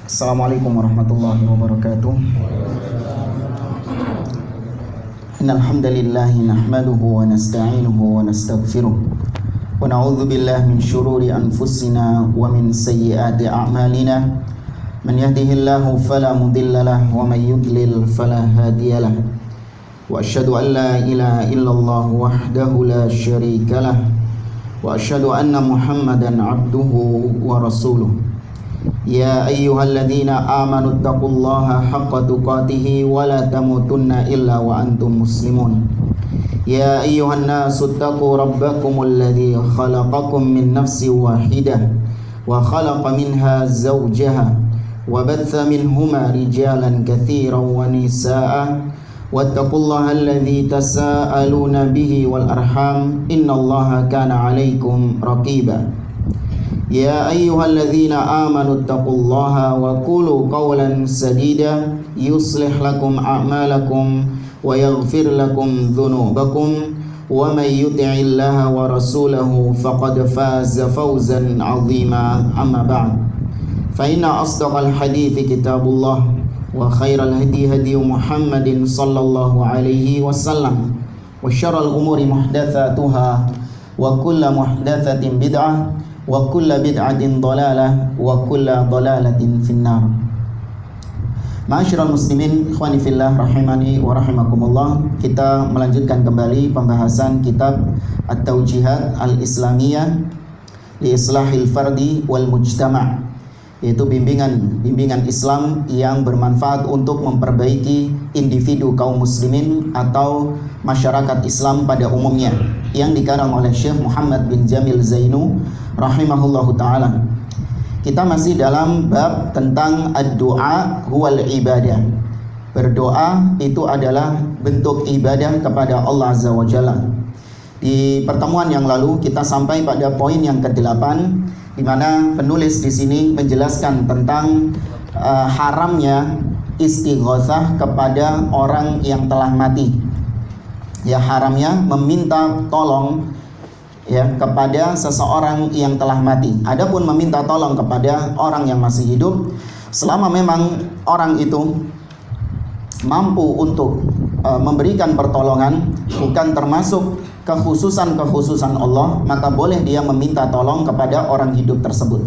Assalamualaikum warahmatullahi wabarakatuh. Innal hamdalillah nahmaduhu wa nasta'inuhu wa nastaghfiruh wa na'udzu billahi min shururi anfusina wa min sayyiati a'malina. Man yahdihillahu fala mudilla lahu wa may yudlil fala hadiya lahu. Wa asyhadu an la ilaha illallah wahdahu la syarika lahu wa asyhadu anna Muhammadan 'abduhu wa rasuluh. Ya ayyuhalladzina amanu taqullaha haqqa tuqatih wa la tamutunna illa wa antum muslimun. Ya ayyuhan nasu taqu rabbakumul ladzi khalaqakum min nafsin wahidah wa khalaqa minha zawjaha wa batha minhuma rijalan katsiran wa nisaa'a wattaqullaha alladzi tasaaluna bihi wal arham innallaha kana 'alaikum raqiba. Ya ayyuhalladzina amanu taqullaha wa qulu qawlan sadida yuslih lakum a'malakum wa yaghfir lakum dhunubakum wa may yuti'illaha wa rasulahu faqad faza fawzan 'azima. Amma ba'd, fa inna asdaqal hadithi kitabullah wa khairal hadi hadi Muhammadin sallallahu alaihi wasallam wa syarral umuri muhdatsatuha wa kullu muhdatsatin bid'ah wa kulla bid'atin dhalalah wa kulla dhalalatin finnar. Ma'asyiral muslimin, ikhwani fillah rahimani wa rahimakumullah. Kita melanjutkan kembali pembahasan kitab At-Tawjihat Al-Islamiyah li Islahil Fardi wal Mujtama', yaitu bimbingan Islam yang bermanfaat untuk memperbaiki individu kaum muslimin atau masyarakat Islam pada umumnya, yang dikarang oleh Syekh Muhammad bin Jamil Zainu rahimahullahu ta'ala. Kita masih dalam bab tentang ad-du'a huwal ibadah. Berdoa itu adalah bentuk ibadah kepada Allah Azza wa Jalla. Di pertemuan yang lalu kita sampai pada poin yang ke-8, di mana penulis di sini menjelaskan tentang haramnya istighatsah kepada orang yang telah mati. Ya, haramnya meminta tolong ya kepada seseorang yang telah mati. Adapun meminta tolong kepada orang yang masih hidup, selama memang orang itu mampu untuk memberikan pertolongan, bukan termasuk kekhususan Allah, maka boleh dia meminta tolong kepada orang hidup tersebut.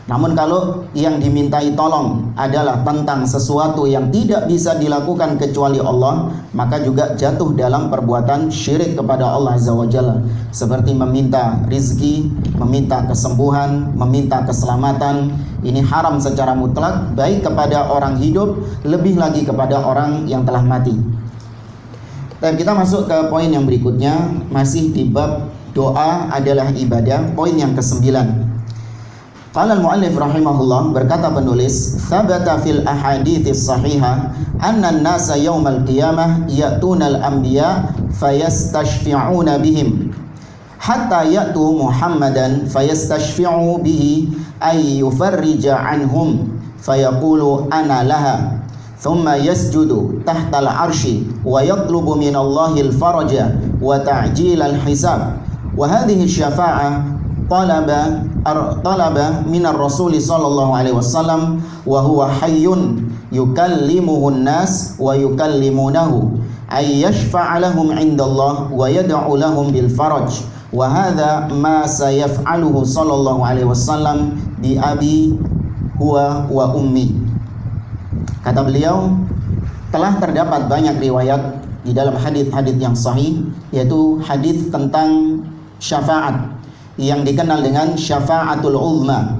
Namun kalau yang dimintai tolong adalah tentang sesuatu yang tidak bisa dilakukan kecuali Allah, maka juga jatuh dalam perbuatan syirik kepada Allah Azza wa Jalla, seperti meminta rizki, meminta kesembuhan, meminta keselamatan. Ini haram secara mutlak, baik kepada orang hidup, lebih lagi kepada orang yang telah mati. Dan kita masuk ke poin yang berikutnya, masih di bab doa adalah ibadah, poin yang ke-9. Qala al-mu'allif rahimahullah, berkata penulis, thabata fil ahadits sahihah anna an-nasa yaumal qiyamah ya'tuna al-anbiya fayastashfi'una bihim hatta ya'tu Muhammadan fayastashfi'u bihi ay yufarrija anhum fayaqulu ana laha thumma yasjudu tahta al-arshi wa yatlubu min Allahil faraja wa ta'jil al-hisab wa hadhihi syafa'ah talaba minar rasuli sallallahu alaihi wasallam wa huwa hayyun yukallimuhu an-nas wa yukallimunahu ay yashfa'a lahum 'inda Allah wa yad'u lahum bil faraj wa hadha ma sayaf'aluhu sallallahu alaihi wasallam bi abi huwa wa ummi. Kata beliau, telah terdapat banyak riwayat di dalam hadis-hadis yang sahih, yaitu hadis tentang syafaat yang dikenal dengan syafaatul uzma.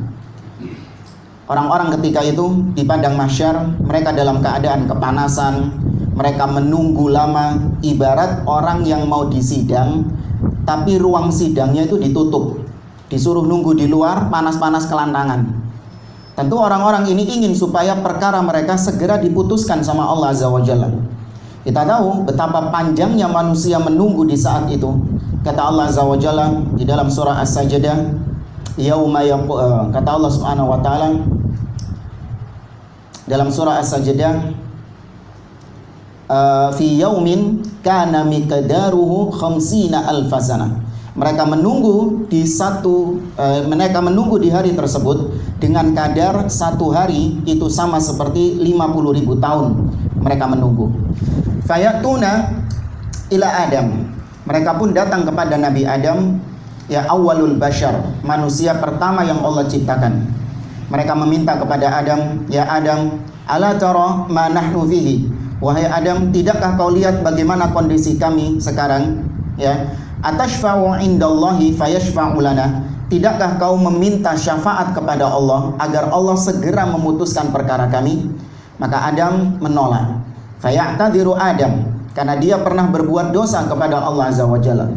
Orang-orang ketika itu di padang mahsyar, mereka dalam keadaan kepanasan, mereka menunggu lama, ibarat orang yang mau disidang tapi ruang sidangnya itu ditutup, disuruh nunggu di luar, panas-panas kelantangan. Tentu orang-orang ini ingin supaya perkara mereka segera diputuskan sama Allah Azza wa Jalla. Kita tahu betapa panjangnya manusia menunggu di saat itu. Kata Allah Azza wa Jalla di dalam surah As-Sajdah, kata Allah Subhanahu wa taala dalam surah As-Sajdah, fi yaumin kana miqdaruhu 50 alf sanah. Mereka menunggu mereka menunggu di hari tersebut dengan kadar satu hari itu sama seperti 50.000 tahun mereka menunggu. Fayatuna ila Adam. Mereka pun datang kepada Nabi Adam, ya awwalul bashar, manusia pertama yang Allah ciptakan. Mereka meminta kepada Adam, ya Adam, ala tara ma nahnu fihi. Wahai Adam, tidakkah kau lihat bagaimana kondisi kami sekarang? Ya, atashfa'u indallahi fayashfa'u lana. Tidakkah kau meminta syafaat kepada Allah agar Allah segera memutuskan perkara kami? Maka Adam menolak. Faya'tadiru Adam, karena dia pernah berbuat dosa kepada Allah Azza wa Jalla.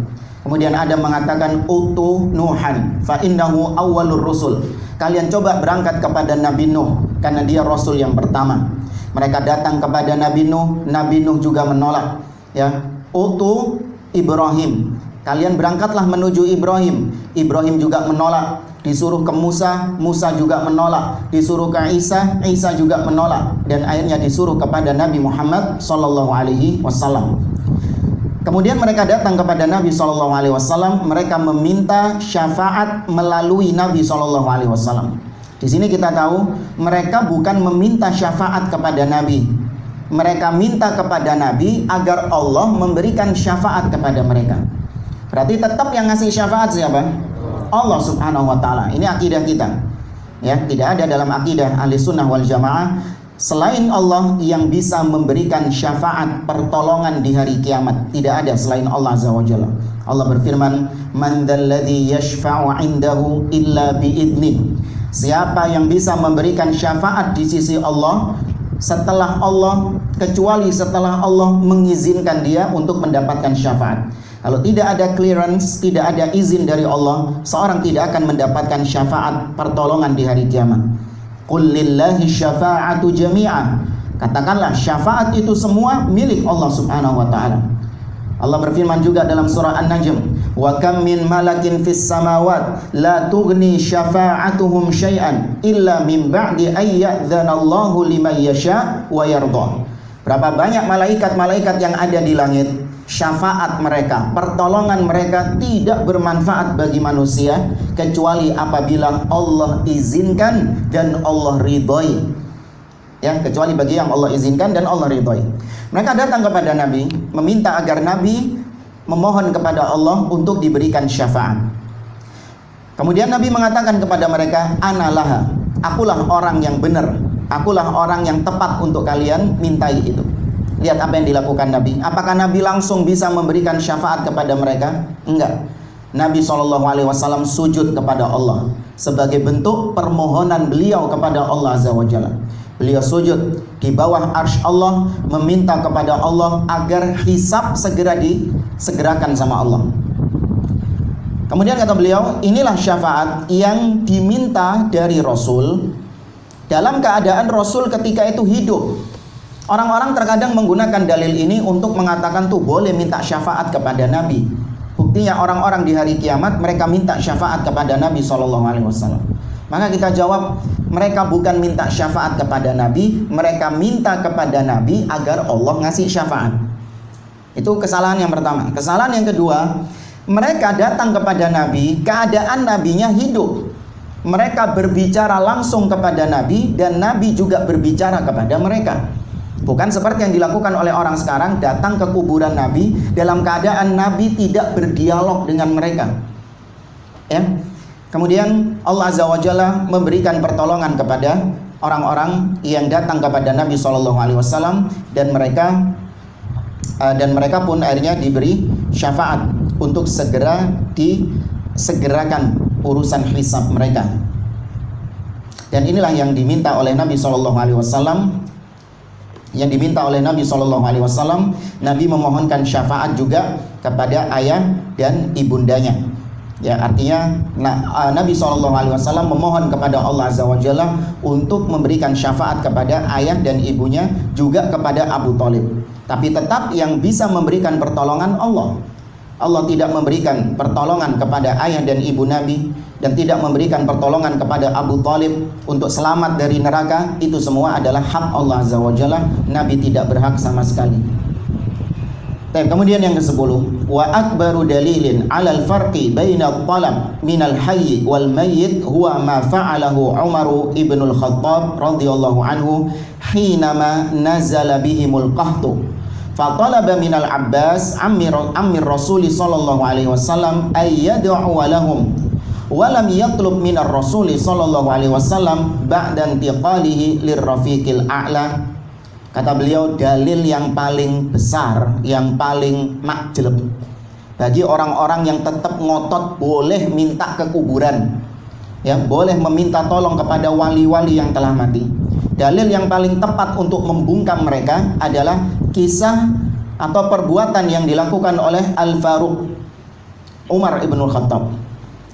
Kemudian Adam mengatakan, utu Nuhan fa innahu awwalur rusul. Kalian coba berangkat kepada Nabi Nuh, karena dia rasul yang pertama. Mereka datang kepada Nabi Nuh juga menolak. Ya, utu Ibrahim. Kalian berangkatlah menuju Ibrahim. Ibrahim juga menolak. Disuruh ke Musa juga menolak. Disuruh ke Isa juga menolak. Dan akhirnya disuruh kepada Nabi Muhammad sallallahu alaihi wasallam. Kemudian mereka datang kepada Nabi sallallahu alaihi wasallam, mereka meminta syafaat melalui Nabi sallallahu alaihi wasallam. Di sini kita tahu mereka bukan meminta syafaat kepada Nabi. Mereka minta kepada Nabi agar Allah memberikan syafaat kepada mereka. Berarti tetap yang ngasih syafaat siapa? Allah Subhanahu wa taala. Ini akidah kita. Ya, tidak ada dalam akidah Ahlussunnah wal Jamaah selain Allah yang bisa memberikan syafaat pertolongan di hari kiamat. Tidak ada selain Allah Azza wa Jalla. Allah berfirman, "Man dzalladzi yashfa'u 'indahu illa bi'idnih." Siapa yang bisa memberikan syafaat di sisi Allah setelah Allah, kecuali setelah Allah mengizinkan dia untuk mendapatkan syafaat. Kalau tidak ada clearance, tidak ada izin dari Allah, seorang tidak akan mendapatkan syafaat pertolongan di hari kiamat. Qul lillahi syafa'atu jami'a. Katakanlah syafaat itu semua milik Allah Subhanahu wa taala. Allah berfirman juga dalam surah An-Najm, wa kam min malakin fis samawat la tughni syafa'atuhum syai'an illa min ba'di ay ya'dzanallahu liman yasha' wa yarda. Berapa banyak malaikat-malaikat yang ada di langit, syafaat mereka, pertolongan mereka tidak bermanfaat bagi manusia kecuali apabila Allah izinkan dan Allah ridhoi. Ya, kecuali bagi yang Allah izinkan dan Allah ridhoi. Mereka datang kepada Nabi, meminta agar Nabi memohon kepada Allah untuk diberikan syafaat. Kemudian Nabi mengatakan kepada mereka, "Analah, akulah orang yang benar, akulah orang yang tepat untuk kalian mintai itu." Lihat apa yang dilakukan Nabi. Apakah Nabi langsung bisa memberikan syafaat kepada mereka? Enggak. Nabi SAW sujud kepada Allah sebagai bentuk permohonan beliau kepada Allah Azza wa Jalla. Beliau sujud di bawah arsy Allah, meminta kepada Allah agar hisab segera disegerakan sama Allah. Kemudian kata beliau, inilah syafaat yang diminta dari Rasul dalam keadaan Rasul ketika itu hidup. Orang-orang terkadang menggunakan dalil ini untuk mengatakan tuh boleh minta syafaat kepada Nabi. Buktinya orang-orang di hari kiamat mereka minta syafaat kepada Nabi SAW. Maka kita jawab, mereka bukan minta syafaat kepada Nabi, mereka minta kepada Nabi agar Allah ngasih syafaat. Itu kesalahan yang pertama. Kesalahan yang kedua, mereka datang kepada Nabi, keadaan Nabinya hidup. Mereka berbicara langsung kepada Nabi dan Nabi juga berbicara kepada mereka. Bukan seperti yang dilakukan oleh orang sekarang, datang ke kuburan Nabi dalam keadaan Nabi tidak berdialog dengan mereka. Ya. Kemudian Allah Azza wa Jalla memberikan pertolongan kepada orang-orang yang datang kepada Nabi SAW dan mereka pun akhirnya diberi syafaat untuk segera disegerakan urusan hisab mereka. Dan inilah yang diminta oleh Nabi SAW. Yang diminta oleh Nabi SAW, Nabi memohonkan syafaat juga kepada ayah dan ibundanya. Ya, artinya Nabi SAW memohon kepada Allah Azza wa Jalla untuk memberikan syafaat kepada ayah dan ibunya, juga kepada Abu Thalib. Tapi tetap yang bisa memberikan pertolongan Allah. Allah tidak memberikan pertolongan kepada ayah dan ibu Nabi, dan tidak memberikan pertolongan kepada Abu Thalib untuk selamat dari neraka. Itu semua adalah hak Allah Azza wa Jalla. Nabi tidak berhak sama sekali. Kemudian yang ke-10, wa akbaru dalilin 'alal farqi bainal talab minal hayy wal mayyit huwa ma fa'alahu Umar ibn al-Khattab radhiyallahu anhu hinama nazala bihimul qahtu fa talaba minal Abbas amir Rasul sallallahu alaihi wasallam ay yad'u lahum wa lam yatlub minar Rasul sallallahu alaihi wasallam ba'da intiqalihi lirrafiqil a'la. Kata beliau, dalil yang paling besar, yang paling makjleb bagi orang-orang yang tetap ngotot boleh minta ke kuburan, ya, boleh meminta tolong kepada wali-wali yang telah mati. Dalil yang paling tepat untuk membungkam mereka adalah kisah atau perbuatan yang dilakukan oleh Al-Faruq Umar ibn al-Khattab,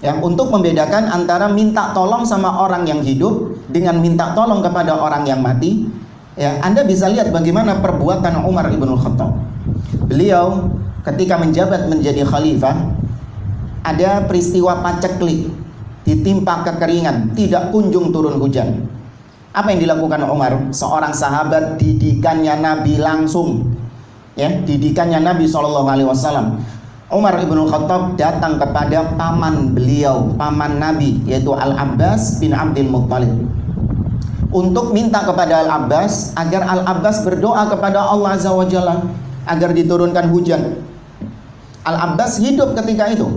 ya, untuk membedakan antara minta tolong sama orang yang hidup dengan minta tolong kepada orang yang mati. Ya, Anda bisa lihat bagaimana perbuatan Umar ibn al-Khattab. Beliau ketika menjabat menjadi khalifah, ada peristiwa paceklik, ditimpa kekeringan, tidak kunjung turun hujan. Apa yang dilakukan Umar? Seorang sahabat didikannya Nabi langsung, ya, didikannya Nabi SAW. Umar ibn al-Khattab datang kepada paman beliau, paman Nabi, yaitu Al-Abbas bin Abdul Muttalib, untuk minta kepada Al-Abbas agar Al-Abbas berdoa kepada Allah Azza wa Jalla agar diturunkan hujan. Al-Abbas hidup ketika itu.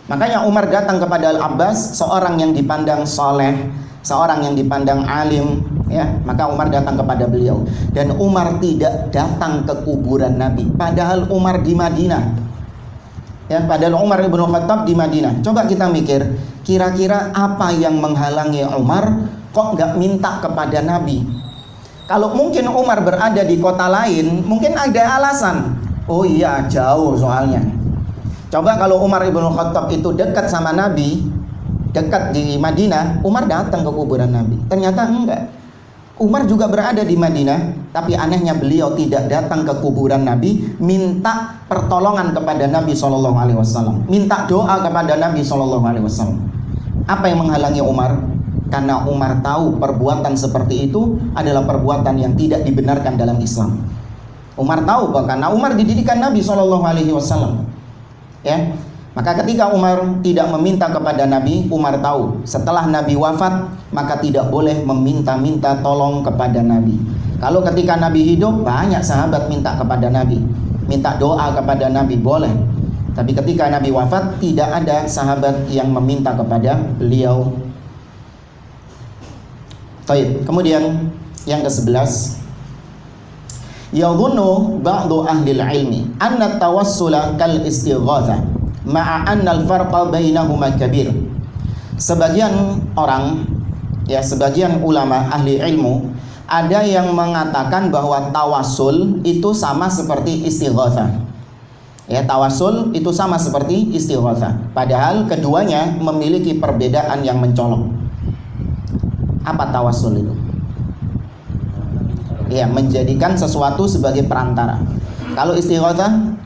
Makanya Umar datang kepada Al-Abbas, seorang yang dipandang soleh, seorang yang dipandang alim, ya. Maka Umar datang kepada beliau. Dan Umar tidak datang ke kuburan Nabi, padahal Umar di Madinah. Ya, padahal Umar ibn Khattab di Madinah. Coba kita mikir, kira-kira apa yang menghalangi Umar kok nggak minta kepada Nabi? Kalau mungkin Umar berada di kota lain, mungkin ada alasan. Oh iya, jauh soalnya. Coba kalau Umar ibn Khattab itu dekat sama Nabi, dekat di Madinah, Umar datang ke kuburan Nabi. Ternyata enggak. Umar juga berada di Madinah, tapi anehnya beliau tidak datang ke kuburan Nabi, minta pertolongan kepada Nabi SAW, minta doa kepada Nabi SAW. Apa yang menghalangi Umar? Karena Umar tahu perbuatan seperti itu adalah perbuatan yang tidak dibenarkan dalam Islam. Umar tahu bahwa karena Umar dididikan Nabi SAW, ya. Maka ketika Umar tidak meminta kepada Nabi, Umar tahu setelah Nabi wafat maka tidak boleh meminta-minta tolong kepada Nabi. Kalau ketika Nabi hidup, banyak sahabat minta kepada Nabi, minta doa kepada Nabi, boleh. Tapi ketika Nabi wafat, tidak ada sahabat yang meminta kepada beliau. Baik, kemudian yang ke-11, yadhunnu ba'du ahli ilmi anna tawassula kal istighatsah ma'a anna al-farqa bainahuma kabir. Sebagian orang, ya, sebagian ulama ahli ilmu ada yang mengatakan bahwa tawassul itu sama seperti istighatsah. Ya, tawassul itu sama seperti istighatsah, padahal keduanya memiliki perbedaan yang mencolok. Apa tawassul itu? Ya, menjadikan sesuatu sebagai perantara. Kalau istighatsah,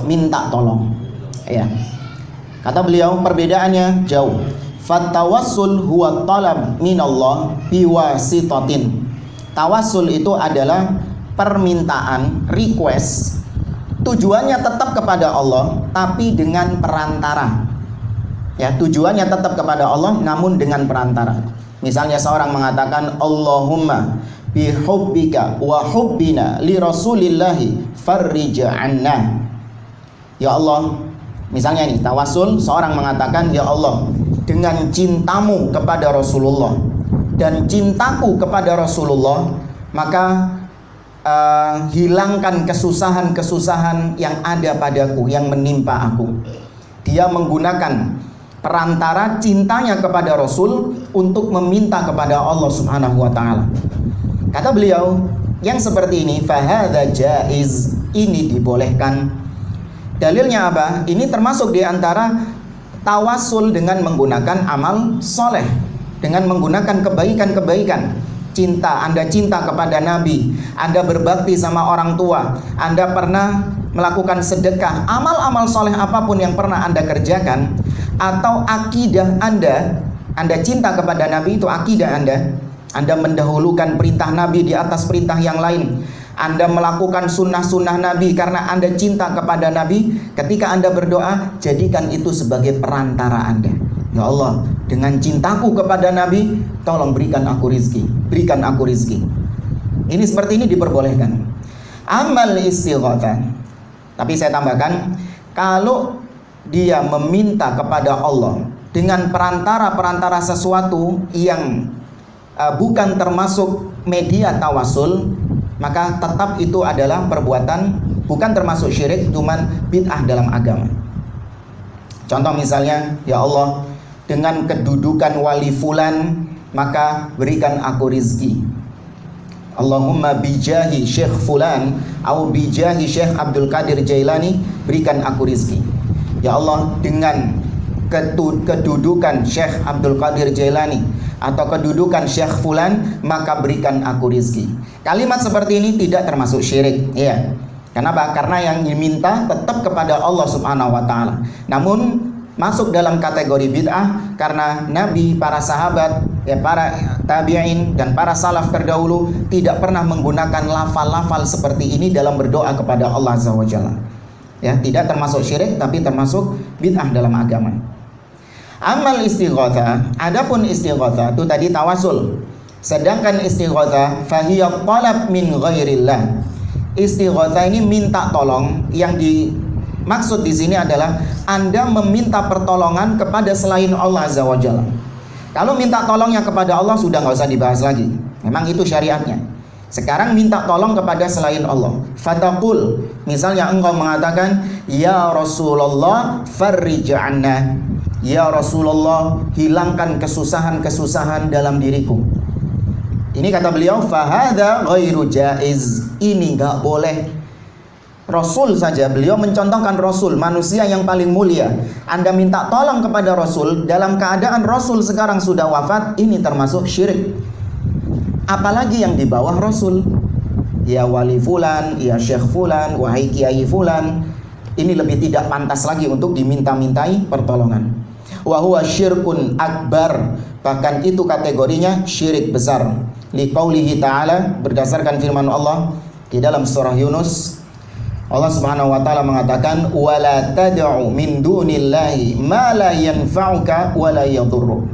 minta tolong. Ya. Kata beliau, perbedaannya jauh. Fatawassul huwa talab minallah biwasitatin. Tawassul itu adalah permintaan, request. Tujuannya tetap kepada Allah, tapi dengan perantara. Ya, tujuannya tetap kepada Allah, namun dengan perantara. Misalnya seorang mengatakan, Allahumma bihubbika wa hubbina li rasulillahi farrij anna. Ya Allah, misalnya ini tawassul, seorang mengatakan, ya Allah, dengan cintamu kepada Rasulullah dan cintaku kepada Rasulullah, maka hilangkan kesusahan-kesusahan yang ada padaku, yang menimpa aku. Dia menggunakan perantara cintanya kepada Rasul untuk meminta kepada Allah Subhanahu wa taala. Kata beliau, yang seperti ini fahadza jaiz, ini dibolehkan. Dalilnya apa? Ini termasuk di antara tawassul dengan menggunakan amal soleh, dengan menggunakan kebaikan-kebaikan. Cinta, Anda cinta kepada Nabi, Anda berbakti sama orang tua, Anda pernah melakukan sedekah, amal-amal soleh apapun yang pernah Anda kerjakan, atau akidah Anda cinta kepada Nabi, itu akidah Anda mendahulukan perintah Nabi di atas perintah yang lain, Anda melakukan sunnah-sunnah Nabi karena Anda cinta kepada Nabi, ketika Anda berdoa, jadikan itu sebagai perantara Anda. Ya Allah, dengan cintaku kepada Nabi, tolong berikan aku rizki, berikan aku rizki. Ini seperti ini diperbolehkan. Amal istighatsah, tapi saya tambahkan, kalau dia meminta kepada Allah dengan perantara sesuatu yang bukan termasuk media tawasul, maka tetap itu adalah perbuatan bukan termasuk syirik, cuman bid'ah dalam agama. Contoh misalnya, ya Allah, dengan kedudukan wali fulan, maka berikan aku rizki. Allahumma bijahi Syekh fulan atau bijahi Syekh Abdul Qadir Jailani, berikan aku rizki. Ya Allah, dengan kedudukan Syekh Abdul Qadir Jailani atau kedudukan Syekh fulan, maka berikan aku rizki. Kalimat seperti ini tidak termasuk syirik, ya. Kenapa? Karena yang diminta tetap kepada Allah Subhanahu wa taala. Namun masuk dalam kategori bid'ah karena Nabi, para sahabat, ya, para tabi'in dan para salaf terdahulu tidak pernah menggunakan lafal-lafal seperti ini dalam berdoa kepada Allah Azza wa Jalla. Ya, tidak termasuk syirik tapi termasuk bid'ah dalam agama. Amal istighatsah, adapun istighatsah itu tadi tawasul. Sedangkan istighatsah fahiya talab min ghairillah. Istighatsah ini minta tolong, yang dimaksud di sini adalah Anda meminta pertolongan kepada selain Allah Azza wa Jalla. Kalau minta tolongnya kepada Allah sudah nggak usah dibahas lagi. Memang itu syariatnya. Sekarang minta tolong kepada selain Allah. Fataqul, misalnya engkau mengatakan, ya Rasulullah farrij 'anna. Ya Rasulullah, hilangkan kesusahan-kesusahan dalam diriku. Ini kata beliau, fahadha ghairu jaiz. Ini nggak boleh. Rasul saja, beliau mencontohkan Rasul, manusia yang paling mulia. Anda minta tolong kepada Rasul dalam keadaan Rasul sekarang sudah wafat, ini termasuk syirik. Apalagi yang di bawah Rasul. Ya wali fulan, ya syekh fulan, wahai kiai fulan. Ini lebih tidak pantas lagi untuk diminta-mintai pertolongan. Wa huwa syirkun akbar, bahkan itu kategorinya syirik besar. Liqaulihi ta'ala, berdasarkan firman Allah di dalam surah Yunus, Allah Subhanahu wa taala mengatakan, wala tad'u min dunillahi ma la yanfa'uka wa la yadhurruk.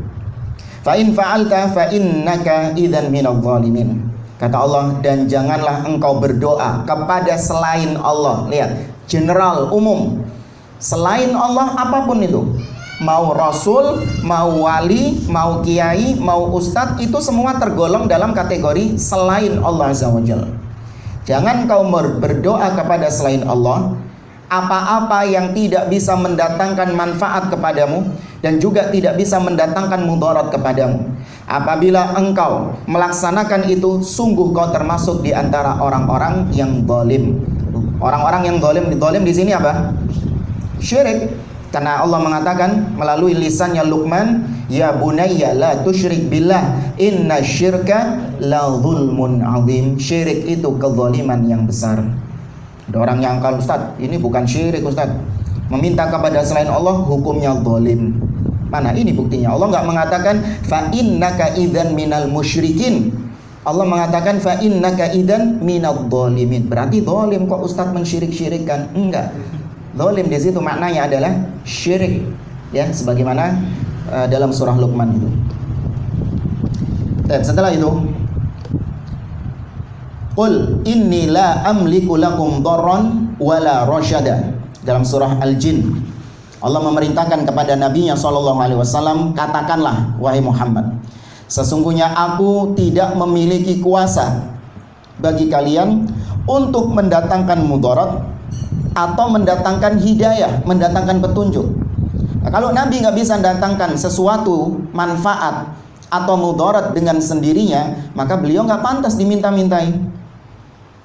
Fa in fa'alta fa innaka idzan minadh dhalimin. Kata Allah, dan janganlah engkau berdoa kepada selain Allah. Lihat, general, umum. Selain Allah apapun itu, mau rasul, mau wali, mau kiai, mau ustadz, itu semua tergolong dalam kategori selain Allah Azza wa Jalla. Jangan kau berdoa kepada selain Allah apa-apa yang tidak bisa mendatangkan manfaat kepadamu dan juga tidak bisa mendatangkan mudarat kepadamu. Apabila engkau melaksanakan itu, sungguh kau termasuk di antara orang-orang yang zalim. Orang-orang yang zalim di sini apa? Syirik. Karena Allah mengatakan melalui lisannya Luqman, ya bunayya la tusyrik billah inna syirka la zulmun azim. Syirik itu kezaliman yang besar. Ada orang yang kalau Ustaz, ini bukan syirik Ustaz, meminta kepada selain Allah hukumnya zalim. Mana ini buktinya? Allah enggak mengatakan fa innaka idzan minal musyrikin. Allah mengatakan fa innaka idzan minadh dhalimin. Berarti zalim kok Ustaz mensyirik-syirikkan? Enggak. Zalim di situ maknanya adalah syirik, ya, sebagaimana dalam surah Luqman itu. Dan setelah itu, qul inni la amliku lakum dharran wala rasyada. Dalam surah Al-Jin, Allah memerintahkan kepada Nabi-Nya SAW, katakanlah wahai Muhammad, sesungguhnya aku tidak memiliki kuasa bagi kalian untuk mendatangkan mudarat atau mendatangkan hidayah, mendatangkan petunjuk. Nah, kalau Nabi nggak bisa mendatangkan sesuatu manfaat atau mudarat dengan sendirinya, maka beliau nggak pantas diminta-mintai.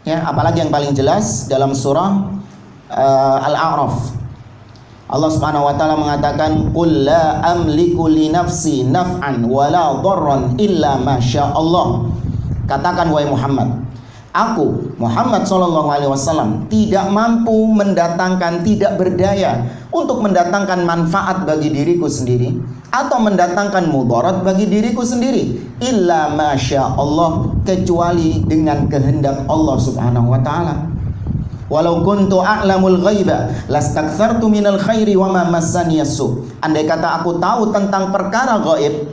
Ya, apalagi yang paling jelas dalam surah Al-A'raf, Allah Subhanahu wa taala mengatakan, qul la amliku li nafsi naf'an wala dharran illa ma syaa Allah. Katakan wahai Muhammad, Aku Muhammad SAW tidak mampu mendatangkan, tidak berdaya untuk mendatangkan manfaat bagi diriku sendiri atau mendatangkan mudarat bagi diriku sendiri, illa masya Allah, kecuali dengan kehendak Allah Subhanahu wa ta'ala. Walau kuntu a'lamul ghaiba lastakthartu minal khairi wa ma massani yasu. Andai kata aku tahu tentang perkara gaib,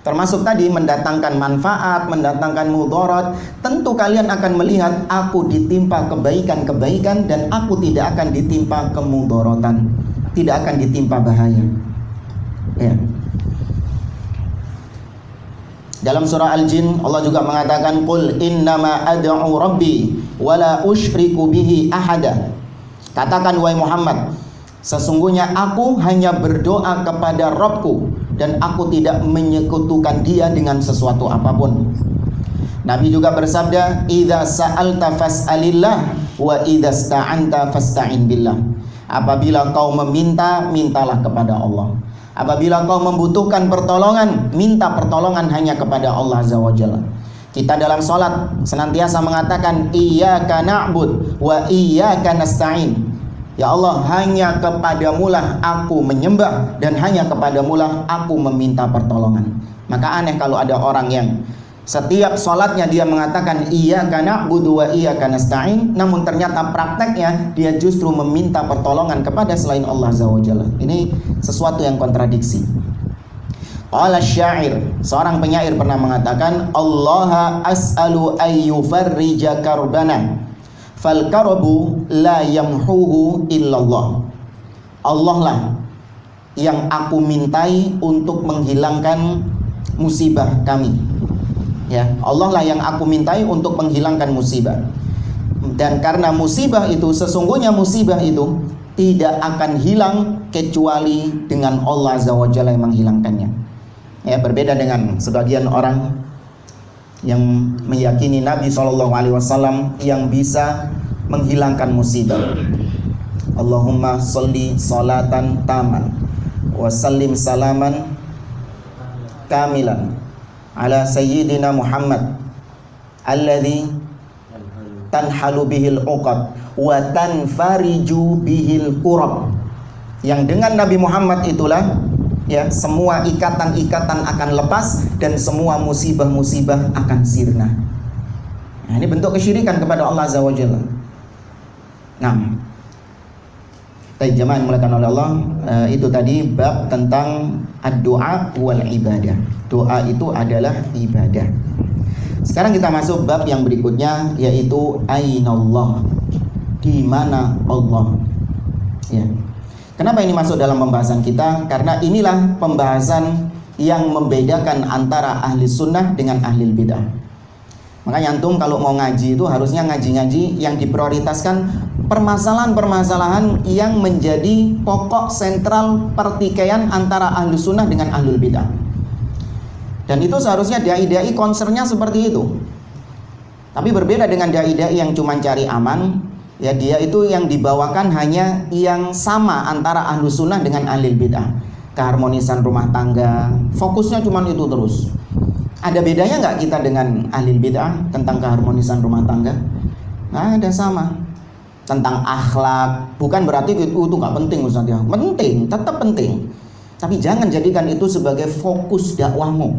termasuk tadi mendatangkan manfaat, mendatangkan mudarat, tentu kalian akan melihat aku ditimpa kebaikan-kebaikan dan aku tidak akan ditimpa kemudaratan, tidak akan ditimpa bahaya. Ya. Dalam surah Al-Jin Allah juga mengatakan, qul innama ad'u rabbi wala usyriku bihi ahada. Katakan wahai Muhammad, sesungguhnya aku hanya berdoa kepada Rabbku dan aku tidak menyekutukan dia dengan sesuatu apapun. Nabi juga bersabda, idza sa'alta fas'alillah wa idza sta'anta fasta'in billah. Apabila kau meminta, mintalah kepada Allah. Apabila kau membutuhkan pertolongan, minta pertolongan hanya kepada Allah Azza wa Jalla. Kita dalam sholat senantiasa mengatakan iyyaka na'bud wa iyyaka nasta'in. Ya Allah, hanya kepadamulah aku menyembah dan hanya kepadamulah aku meminta pertolongan. Maka aneh kalau ada orang yang setiap sholatnya dia mengatakan iyyaka na'budu wa iyyaka nasta'in, namun ternyata prakteknya dia justru meminta pertolongan kepada selain Allah Azza wa Jalla. Ini sesuatu yang kontradiksi. Qala syair, seorang penyair pernah mengatakan, Allaha as'alu ayyufarrija karbana fal karbu la yamhuhu illallah. Allah lah yang aku mintai untuk menghilangkan musibah kami. Ya, Allah lah yang aku mintai untuk menghilangkan musibah. Dan karena musibah itu, sesungguhnya musibah itu tidak akan hilang kecuali dengan Allah Azza wa Jalla yang menghilangkannya. Ya, berbeda dengan sebagian orang yang meyakini Nabi SAW yang bisa menghilangkan musibah. Allahumma sholli salatan taman wa sallim salaman kamilan ala sayyidina Muhammad alladhi tanhalu bihil uqad wa tanfariju bihil kurab. Yang dengan Nabi Muhammad itulah ya semua ikatan-ikatan akan lepas dan semua musibah-musibah akan sirna. Nah, ini bentuk kesyirikan kepada Allah Azza wa Jalla. Nah, jemaah yang dimuliakan oleh Allah, itu tadi bab tentang ad-du'a wal ibadah. Doa itu adalah ibadah. Sekarang kita masuk bab yang berikutnya, yaitu ainallah, di mana Allah. Ya. Kenapa ini masuk dalam pembahasan kita? Karena inilah pembahasan yang membedakan antara ahli sunnah dengan ahli bid'ah. Makanya antum kalau mau ngaji itu harusnya ngaji-ngaji yang diprioritaskan permasalahan-permasalahan yang menjadi pokok sentral pertikaian antara ahli sunnah dengan ahli bid'ah. Dan itu seharusnya dai-dai concernnya seperti itu. Tapi berbeda dengan dai-dai yang cuma cari aman, ya dia itu yang dibawakan hanya yang sama antara ahli sunnah dengan ahli bid'ah. Keharmonisan rumah tangga, fokusnya cuma itu terus. Ada bedanya nggak kita dengan ahli bid'ah tentang keharmonisan rumah tangga? Nggak ada, sama. Tentang akhlak, bukan berarti itu nggak penting Ustaz ya. Penting, tetap penting. Tapi jangan jadikan itu sebagai fokus dakwahmu.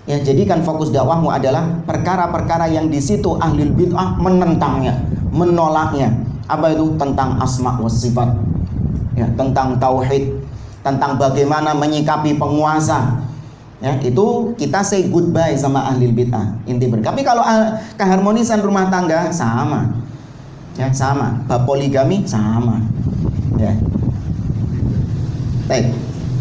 Ya, jadikan fokus dakwahmu adalah perkara-perkara yang di situ ahli bid'ah menentangnya, menolaknya. Apa itu? Tentang asma wa sifat. Ya, tentang tauhid, tentang bagaimana menyikapi penguasa. Ya, itu kita say goodbye sama ahli bid'ah. Tapi kalau keharmonisan rumah tangga sama. Ya, sama. Bab poligami sama. Ya. Baik.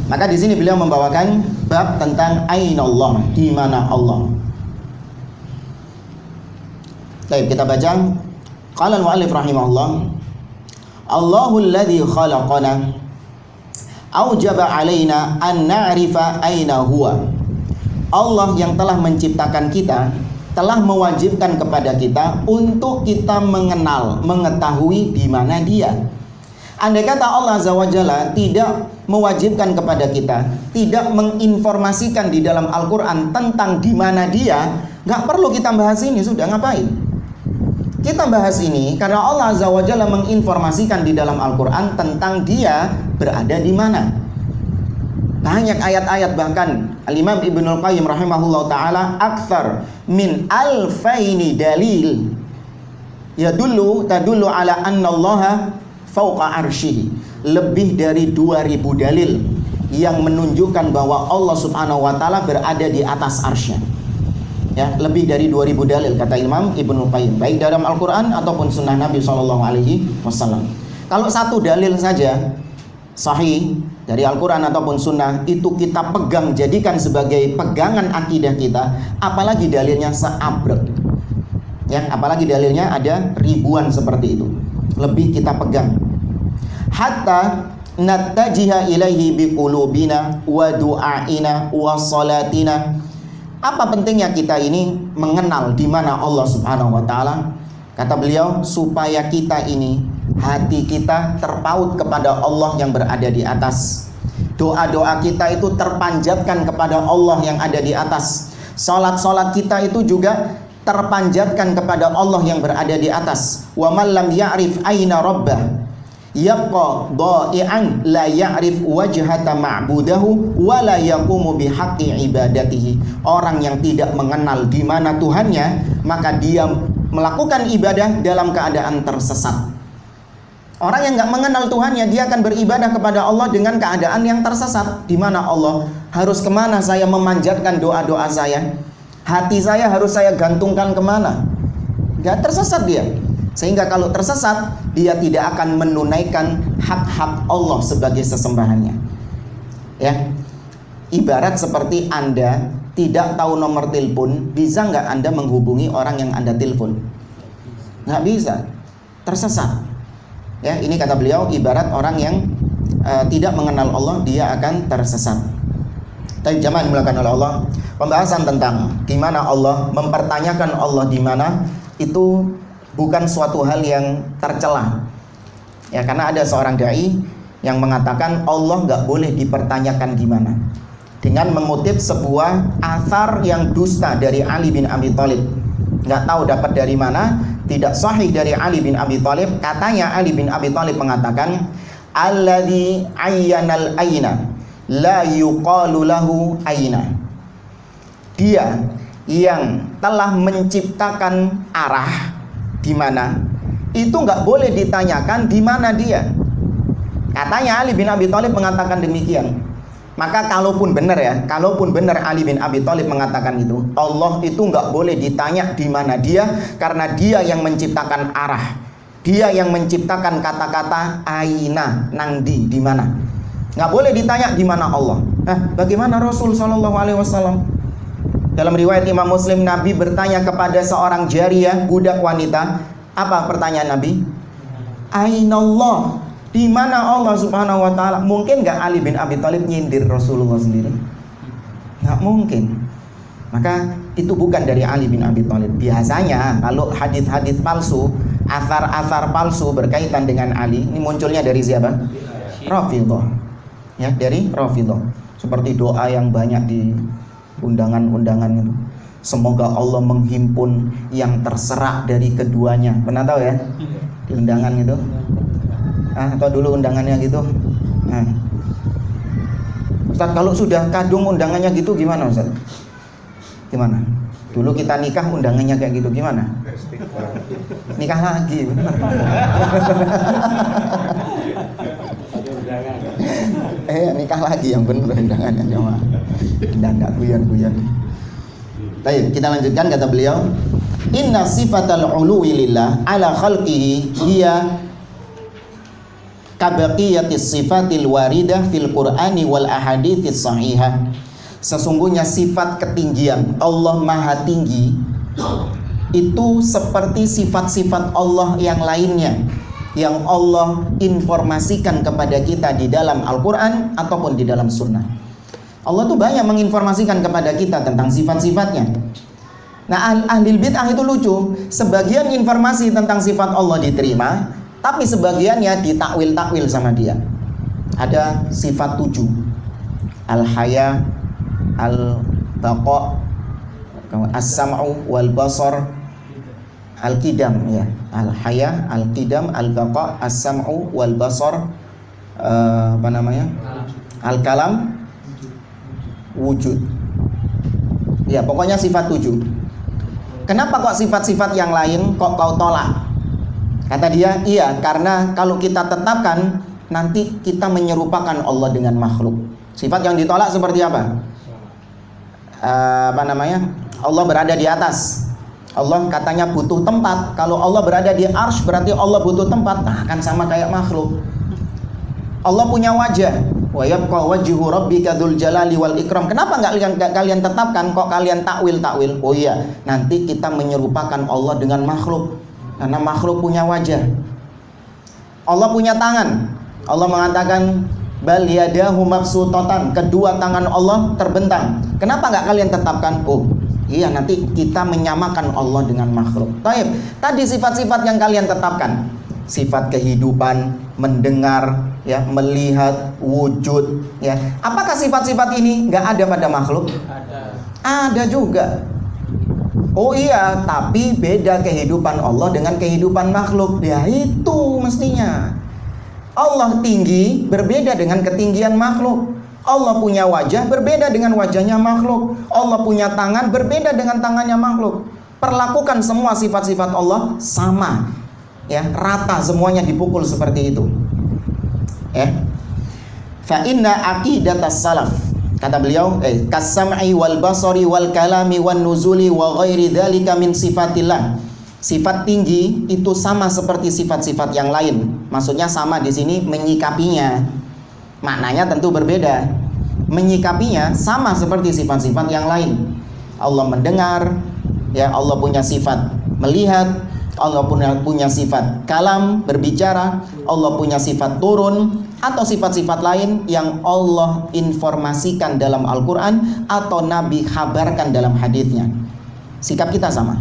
Maka di sini beliau membawakan bab tentang ainallah, di mana Allah. Baik, kita baca. Qala al-mu'allif rahimahullah, Allahul ladzi khalaqana aujaba alaina an na'rifa aina huwa. Allah yang telah menciptakan kita telah mewajibkan kepada kita untuk kita mengenal, mengetahui di mana Dia. Andai kata Allah Azza wa Jalla tidak mewajibkan kepada kita, tidak menginformasikan di dalam Al-Quran tentang di mana Dia, nggak perlu kita bahas ini, sudah ngapain? Kita bahas ini karena Allah Azza wa Jalla menginformasikan di dalam Al-Quran tentang Dia berada di mana. Banyak ayat-ayat, bahkan Al-Imam Ibnul Qayyim rahimahullah ta'ala akthar min alfaini dalil tadullu ala annallaha fauqa arsyihi. Lebih dari 2000 dalil yang menunjukkan bahwa Allah subhanahu wa ta'ala berada di atas arsy-Nya. Ya, lebih dari 2000 dalil kata Imam Ibnul Qayyim, baik dalam Al-Quran ataupun sunnah Nabi SAW. Kalau satu dalil saja sahih dari Al-Quran ataupun sunnah itu kita pegang, jadikan sebagai pegangan akidah kita, apalagi dalilnya seabrek, ya, apalagi dalilnya ada ribuan seperti itu, lebih kita pegang. Hatta nattajiha ilaihi biqulubina wa du'aina wa salatina. Apa pentingnya kita ini mengenal di mana Allah Subhanahu wa taala? Kata beliau, supaya kita ini hati kita terpaut kepada Allah yang berada di atas. Doa-doa kita itu terpanjatkan kepada Allah yang ada di atas. Salat-salat kita itu juga terpanjatkan kepada Allah yang berada di atas. Wa man lam ya'rif aina rabbah yabqa dha'i'an la ya'rif wajhata ma'budahu wa la yaqumu bihaqqi ibadatihi. Orang yang tidak mengenal di mana Tuhannya, maka dia melakukan ibadah dalam keadaan tersesat. Orang yang nggak mengenal Tuhannya, dia akan beribadah kepada Allah dengan keadaan yang tersesat. Di mana Allah? Harus kemana saya memanjatkan doa-doa saya? Hati saya harus saya gantungkan kemana? Nggak tersesat dia. Sehingga kalau tersesat, dia tidak akan menunaikan hak-hak Allah sebagai sesembahannya. Ya, ibarat seperti Anda tidak tahu nomor telepon, bisa nggak Anda menghubungi orang yang Anda telepon? Nggak bisa, tersesat. Ya, ini kata beliau ibarat orang yang tidak mengenal Allah, dia akan tersesat. Tapi jamaah dimulakan oleh Allah, pembahasan tentang di mana Allah, mempertanyakan Allah di mana, itu bukan suatu hal yang tercela. Ya, karena ada seorang dai yang mengatakan Allah nggak boleh dipertanyakan gimana, dengan mengutip sebuah athar yang dusta dari Ali bin Abi Thalib. Nggak tahu dapat dari mana, tidak sahih dari Ali bin Abi Thalib. Katanya Ali bin Abi Thalib mengatakan, alladzi ayyanal aina la yuqalu lahu aina. Dia yang telah menciptakan arah di mana, itu nggak boleh ditanyakan di mana dia. Katanya Ali bin Abi Thalib mengatakan demikian. Maka kalaupun benar ya, kalaupun benar Ali bin Abi Thalib mengatakan itu, Allah itu nggak boleh ditanya di mana dia, karena dia yang menciptakan arah, dia yang menciptakan kata-kata aina, nangdi, di mana. Nggak boleh ditanya di mana Allah. Nah, bagaimana Rasul Shallallahu Alaihi Wasallam? Dalam riwayat Imam Muslim, Nabi bertanya kepada seorang jariyah, budak wanita. Apa pertanyaan Nabi? Ainallah, di mana Allah Subhanahu wa taala? Mungkin nggak Ali bin Abi Thalib nyindir Rasulullah sendiri? Nggak mungkin. Maka itu bukan dari Ali bin Abi Thalib. Biasanya kalau hadis-hadis palsu, athar-athar palsu berkaitan dengan Ali, ini munculnya dari siapa? Rafidhah. Ya, dari Rafidhah. Seperti doa yang banyak di undangan-undangan itu, semoga Allah menghimpun yang terserak dari keduanya. Pernah tahu ya di undangan itu? Atau dulu undangannya gitu. Nah, Ustaz, kalau sudah kadung undangannya gitu gimana Ustaz? Gimana? Dulu kita nikah undangannya kayak gitu, gimana? Nikah lagi, benar. Nikah lagi yang benar undangannya jemaah. Enggak guyon-guyon. Baik, kita lanjutkan kata beliau, inna sifatal uluwi lillah ala khalqihi hiya kabaqiyatis sifatil waridah fil qur'ani wal ahadithis sahihah. Sesungguhnya sifat ketinggian Allah Maha Tinggi itu seperti sifat-sifat Allah yang lainnya yang Allah informasikan kepada kita di dalam Al-Quran ataupun di dalam Sunnah. Allah tuh banyak menginformasikan kepada kita tentang sifat-sifatnya. Nah, ahli bid'ah itu lucu. Sebagian informasi tentang sifat Allah diterima, tapi sebagiannya ditakwil-takwil sama dia. Ada sifat 7. Al-haya, al-baqa, as-sam'u wal basar. Al-qidam ya, al-haya, al-qidam, al-baqa, as-sam'u wal basar, al-kalam, wujud. Ya, pokoknya sifat 7. Kenapa kok sifat-sifat yang lain kok kau tolak? Kata dia, iya, karena kalau kita tetapkan nanti kita menyerupakan Allah dengan makhluk. Sifat yang ditolak seperti apa? Allah berada di atas. Allah katanya butuh tempat. Kalau Allah berada di arsy berarti Allah butuh tempat. Nah, kan sama kayak makhluk. Allah punya wajah. Wa yabqa wajhu rabbika dzul jalali wal ikram. Kenapa enggak kalian tetapkan, kok kalian takwil? Oh iya, nanti kita menyerupakan Allah dengan makhluk. Karena makhluk punya wajah. Allah punya tangan. Allah mengatakan bal yadahu mabsutatan, kedua tangan Allah terbentang. Kenapa enggak kalian tetapkan? Oh iya, nanti kita menyamakan Allah dengan makhluk. Taib. Tadi sifat-sifat yang kalian tetapkan, sifat kehidupan, mendengar, ya, melihat, wujud, ya. Apakah sifat-sifat ini nggak ada pada makhluk? Ada juga. Oh iya, tapi beda kehidupan Allah dengan kehidupan makhluk. Ya itu mestinya. Allah tinggi berbeda dengan ketinggian makhluk. Allah punya wajah berbeda dengan wajahnya makhluk. Allah punya tangan berbeda dengan tangannya makhluk. Perlakukan semua sifat-sifat Allah sama, ya, rata, semuanya dipukul seperti itu. Ya. Fa inna aqidatas salaf, kata beliau, kas-sam'i wal basari wal kalami wan nuzuli wa ghairi dzalika min sifatillah. Sifat tinggi itu sama seperti sifat-sifat yang lain. Maksudnya sama di sini menyikapinya. Maknanya tentu berbeda. Menyikapinya sama seperti sifat-sifat yang lain. Allah mendengar, ya, Allah punya sifat melihat, Allah punya sifat kalam, berbicara, Allah punya sifat turun, atau sifat-sifat lain yang Allah informasikan dalam Al-Quran atau Nabi kabarkan dalam hadisnya. Sikap kita sama.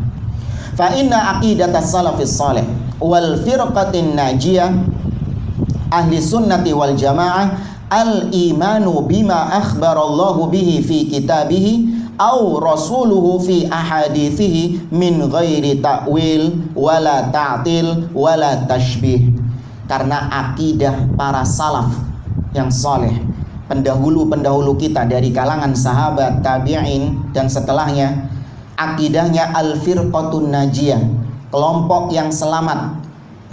Fa inna aqidatas salafis salih wal firqatin najiyah ahli sunnati wal jamaah al-imanu bima akhbarallahu bihi fi kitabihi au rasuluhu fi ahadithihi min ghairi ta'wil wala ta'til wala tashbih. Karena akidah para salaf yang saleh, pendahulu-pendahulu kita dari kalangan sahabat, tabi'in dan setelahnya, akidahnya al-firqatun najiyah, kelompok yang selamat,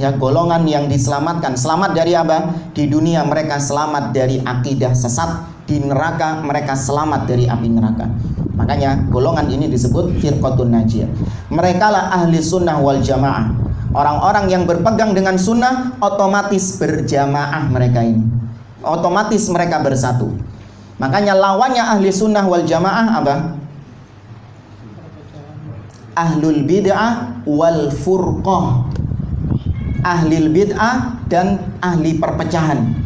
ya, golongan yang diselamatkan. Selamat dari apa? Di dunia mereka selamat dari akidah sesat, di neraka mereka selamat dari api neraka. Makanya golongan ini disebut firqatun najiyah. Mereka lah ahli sunnah wal jamaah. Orang-orang yang berpegang dengan sunnah otomatis berjamaah mereka ini. Otomatis mereka bersatu. Makanya lawannya ahli sunnah wal jamaah apa? Ahlul bid'ah wal furqah. Ahlil bid'ah dan ahli perpecahan.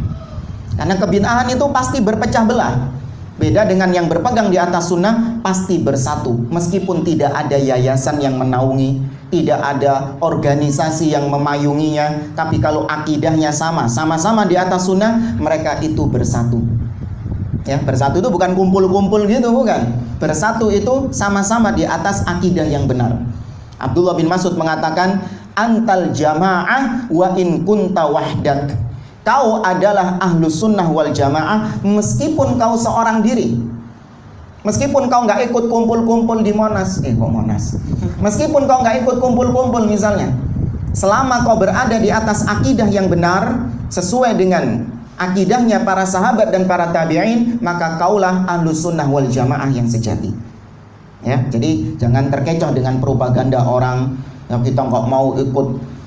Karena kebid'ahan itu pasti berpecah belah. Beda dengan yang berpegang di atas sunnah, pasti bersatu. Meskipun tidak ada yayasan yang menaungi, tidak ada organisasi yang memayunginya, tapi kalau akidahnya sama-sama di atas sunnah, mereka itu bersatu. Ya, bersatu itu bukan kumpul-kumpul gitu, bukan. Bersatu itu sama-sama di atas akidah yang benar. Abdullah bin Mas'ud mengatakan, antal jamaah wa in kunta wahdak. Kau adalah ahlus sunnah wal jamaah meskipun kau seorang diri. Meskipun kau nggak ikut kumpul-kumpul di Monas, kok Monas? Meskipun kau nggak ikut kumpul-kumpul misalnya, selama kau berada di atas akidah yang benar sesuai dengan akidahnya para sahabat dan para tabi'in, maka kaulah ahlus sunnah wal jamaah yang sejati. Ya, jadi jangan terkecoh dengan propaganda orang yang kita nggak mau ikut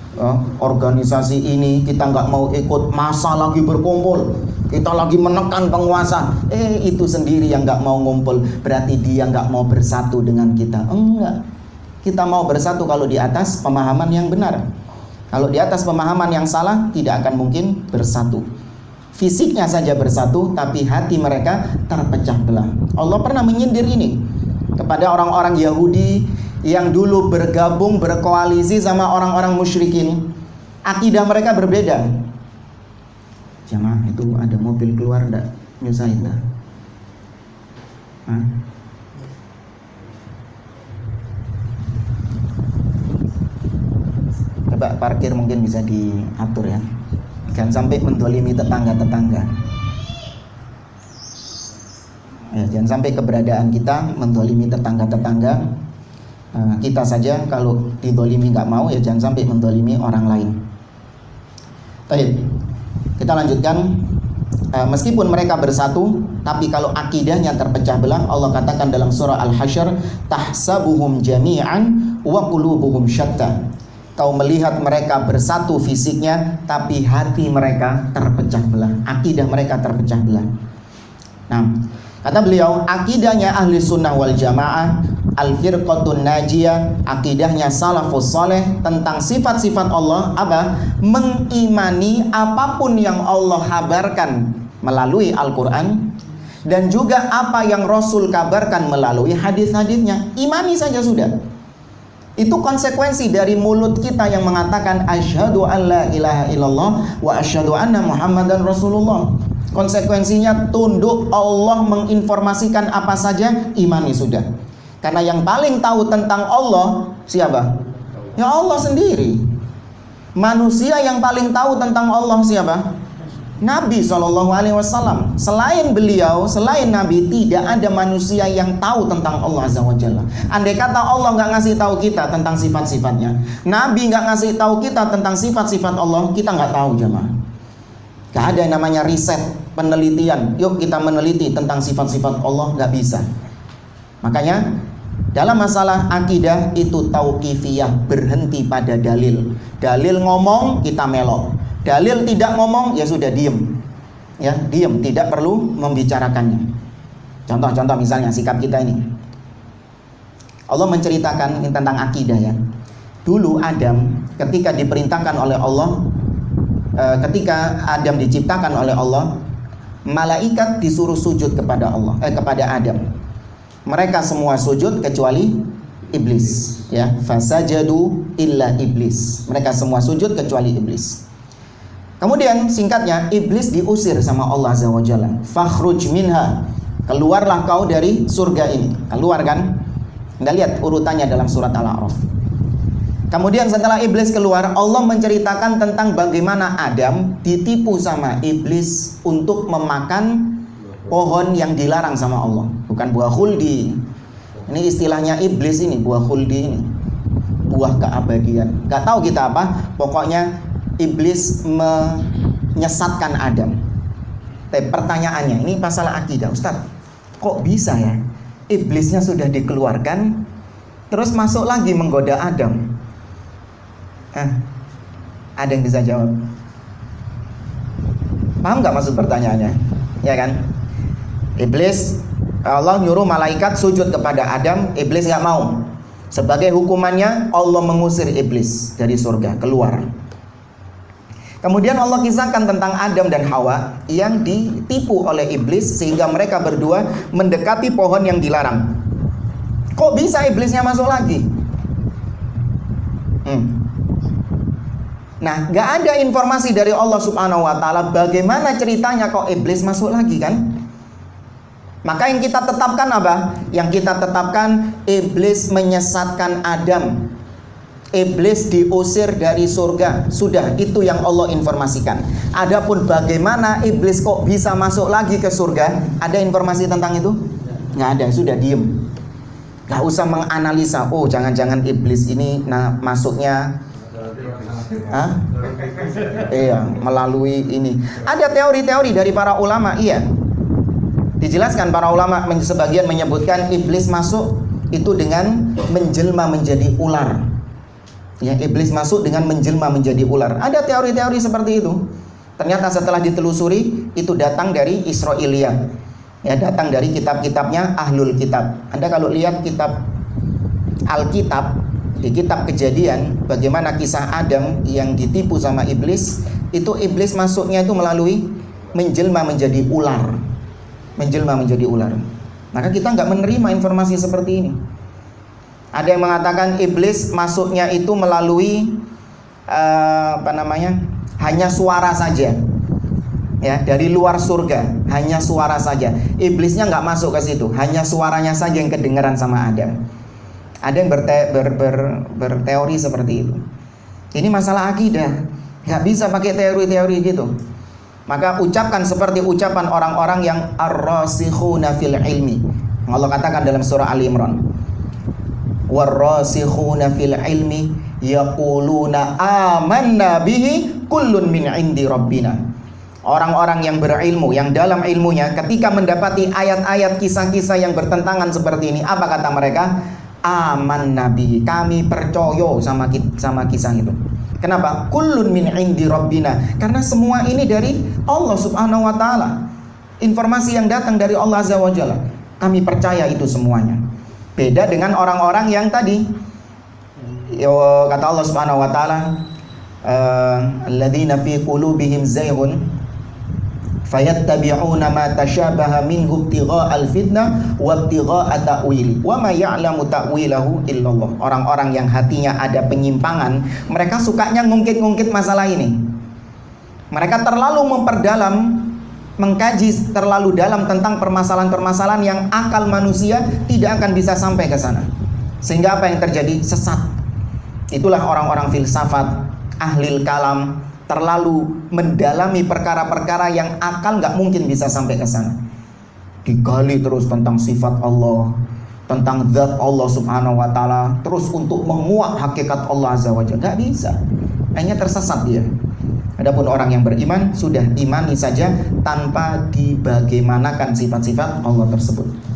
organisasi ini, kita nggak mau ikut masa lagi berkumpul, kita lagi menekan penguasa. Itu sendiri yang nggak mau ngumpul, berarti dia nggak mau bersatu dengan kita. Enggak, kita mau bersatu kalau di atas pemahaman yang benar. Kalau di atas pemahaman yang salah, tidak akan mungkin bersatu. Fisiknya saja bersatu, tapi hati mereka terpecah belah. Allah pernah menyindir ini kepada orang-orang Yahudi yang dulu bergabung, berkoalisi sama orang-orang musyrikin. Akidah mereka berbeda. Jamaah, itu ada mobil keluar enggak? Nyusahin enggak? Hah? tempat parkir mungkin bisa diatur ya. Jangan sampai mendolimi tetangga-tetangga. Ya, jangan sampai keberadaan kita mendolimi tetangga-tetangga. Kita saja kalau didolimi nggak mau, ya jangan sampai mendolimi orang lain. Baik, kita lanjutkan. Meskipun mereka bersatu, tapi kalau akidahnya terpecah belah, Allah katakan dalam surah Al-Hasyr, tahsabuhum jami'an wa qulubuhum syatta. Kau melihat mereka bersatu fisiknya, tapi hati mereka terpecah belah, akidah mereka terpecah belah. Nah, kata beliau, akidahnya ahli sunnah wal jamaah, al-firqatun najiyah, akidahnya salafus saleh tentang sifat-sifat Allah, apa? Mengimani apapun yang Allah kabarkan melalui Al-Quran, dan juga apa yang Rasul kabarkan melalui hadis-hadisnya. Imani saja sudah. Itu konsekuensi dari mulut kita yang mengatakan asyhadu an la ilaha illallah wa asyhadu anna Muhammadan Rasulullah. Konsekuensinya tunduk, Allah menginformasikan apa saja, imani sudah. Karena yang paling tahu tentang Allah siapa? Ya Allah sendiri. Manusia yang paling tahu tentang Allah siapa? Nabi SAW. Selain beliau, selain Nabi, tidak ada manusia yang tahu tentang Allah Azza wa Jalla. Andai kata Allah nggak ngasih tahu kita tentang sifat-sifatnya, Nabi nggak ngasih tahu kita tentang sifat-sifat Allah, kita nggak tahu jemaah. Gak ada yang namanya riset, penelitian. Yuk kita meneliti tentang sifat-sifat Allah, gak bisa. Makanya dalam masalah akidah itu tauqifiyah, berhenti pada dalil. Dalil ngomong, kita melok. Dalil tidak ngomong, ya sudah diem. Ya, diem, tidak perlu membicarakannya. Contoh-contoh misalnya sikap kita ini. Allah menceritakan tentang akidah ya. Dulu Adam ketika diperintahkan oleh Allah, ketika Adam diciptakan oleh Allah, malaikat disuruh sujud kepada Allah, kepada Adam. Mereka semua sujud kecuali iblis, ya. Fasajadu illa iblis. Mereka semua sujud kecuali iblis. Kemudian singkatnya, iblis diusir sama Allah Azza wa Jalla. Fakhruj minha. Keluarlah kau dari surga ini. Keluar kan? Anda lihat urutannya dalam surat Al-A'raf. Kemudian setelah iblis keluar, Allah menceritakan tentang bagaimana Adam ditipu sama iblis untuk memakan pohon yang dilarang sama Allah. Bukan buah khuldi. Ini istilahnya iblis ini, buah khuldi ini. Buah keabadian. Gak tahu kita apa, pokoknya iblis menyesatkan Adam. Tapi pertanyaannya, ini masalah akidah, Ustaz. Kok bisa ya? Iblisnya sudah dikeluarkan, terus masuk lagi menggoda Adam. Ada yang bisa jawab? Paham gak maksud pertanyaannya? Ya kan? Iblis, Allah nyuruh malaikat sujud kepada Adam, iblis gak mau. Sebagai hukumannya Allah mengusir iblis dari surga, keluar. Kemudian Allah kisahkan tentang Adam dan Hawa yang ditipu oleh iblis sehingga mereka berdua mendekati pohon yang dilarang. Kok bisa iblisnya masuk lagi? Nah, gak ada informasi dari Allah Subhanahu wa ta'ala bagaimana ceritanya kok iblis masuk lagi kan? Maka yang kita tetapkan apa? Yang kita tetapkan iblis menyesatkan Adam. Iblis diusir dari surga. Sudah, itu yang Allah informasikan. Adapun bagaimana iblis kok bisa masuk lagi ke surga, ada informasi tentang itu? Nggak ada, sudah diem. Nggak usah menganalisa, oh jangan-jangan iblis ini masuknya melalui ini. Ada teori-teori dari para ulama, iya. Dijelaskan para ulama, sebagian menyebutkan iblis masuk itu dengan menjelma menjadi ular. Ya, iblis masuk dengan menjelma menjadi ular. Ada teori-teori seperti itu. Ternyata setelah ditelusuri, itu datang dari Israiliyat. Ya, datang dari kitab-kitabnya Ahlul Kitab. Anda kalau lihat kitab Alkitab, di kitab Kejadian, bagaimana kisah Adam yang ditipu sama iblis, itu iblis masuknya itu melalui menjelma menjadi ular. Menjelma menjadi ular. Maka kita nggak menerima informasi seperti ini. Ada yang mengatakan iblis masuknya itu melalui hanya suara saja, ya, dari luar surga, hanya suara saja. Iblisnya nggak masuk ke situ, hanya suaranya saja yang kedengaran sama Adam. Ada yang berteori seperti itu. Ini masalah akidah, nggak bisa pakai teori-teori gitu. Maka ucapkan seperti ucapan orang-orang yang ar-rasikhuna fil ilmi. Allah katakan dalam surah Ali Imran, war-rasikhuna fil ilmi yaquluna amanna bihi kullun min indi rabbina. Orang-orang yang berilmu, yang dalam ilmunya, ketika mendapati ayat-ayat kisah-kisah yang bertentangan seperti ini, apa kata mereka? Amanna bihi, kami percaya sama kisah itu. Kenapa? Kullun min indi rabbina, karena semua ini dari Allah subhanahu wa ta'ala. Informasi yang datang dari Allah azza wa jalla, kami percaya itu semuanya. Beda dengan orang-orang yang tadi, kata Allah subhanahu wa ta'ala, alladzina fi qulubihim zayghun fayattabi'una ma tashabaha minhu ibtigha'al fitnah wa ibtigha'a ta'wili wa ma ya'lamu ta'wilahu illallah. Orang-orang yang hatinya ada penyimpangan, mereka sukanya ngungkit-ngungkit masalah ini. Mereka terlalu memperdalam, mengkaji terlalu dalam tentang permasalahan-permasalahan yang akal manusia tidak akan bisa sampai ke sana. Sehingga apa yang terjadi? Sesat. Itulah orang-orang filsafat, ahlil kalam, terlalu mendalami perkara-perkara yang akal nggak mungkin bisa sampai ke sana. Digali terus tentang sifat Allah, tentang zat Allah subhanahu wa ta'ala, terus untuk menguak hakikat Allah azza wa jalla. Nggak bisa, akhirnya tersesat dia. Adapun orang yang beriman, sudah imani saja tanpa dibagaimanakan sifat-sifat Allah tersebut.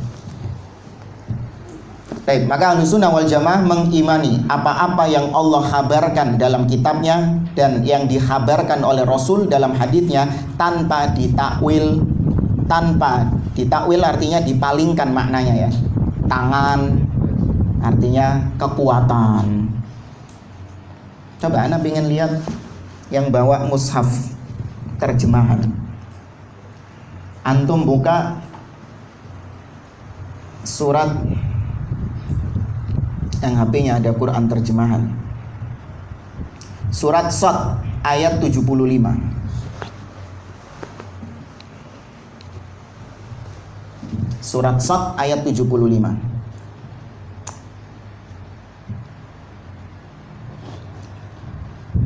Baik, maka Ahlussunnah wal Jamaah mengimani apa-apa yang Allah kabarkan dalam kitabnya dan yang dikhabarkan oleh Rasul dalam hadisnya tanpa ditakwil. Tanpa ditakwil artinya dipalingkan maknanya ya. Tangan artinya kekuatan. Coba Anda pengen lihat yang bawa mushaf terjemahan. Antum buka surat yang HP-nya ada Quran terjemahan. Surat Shad ayat 75. Surat Shad ayat 75.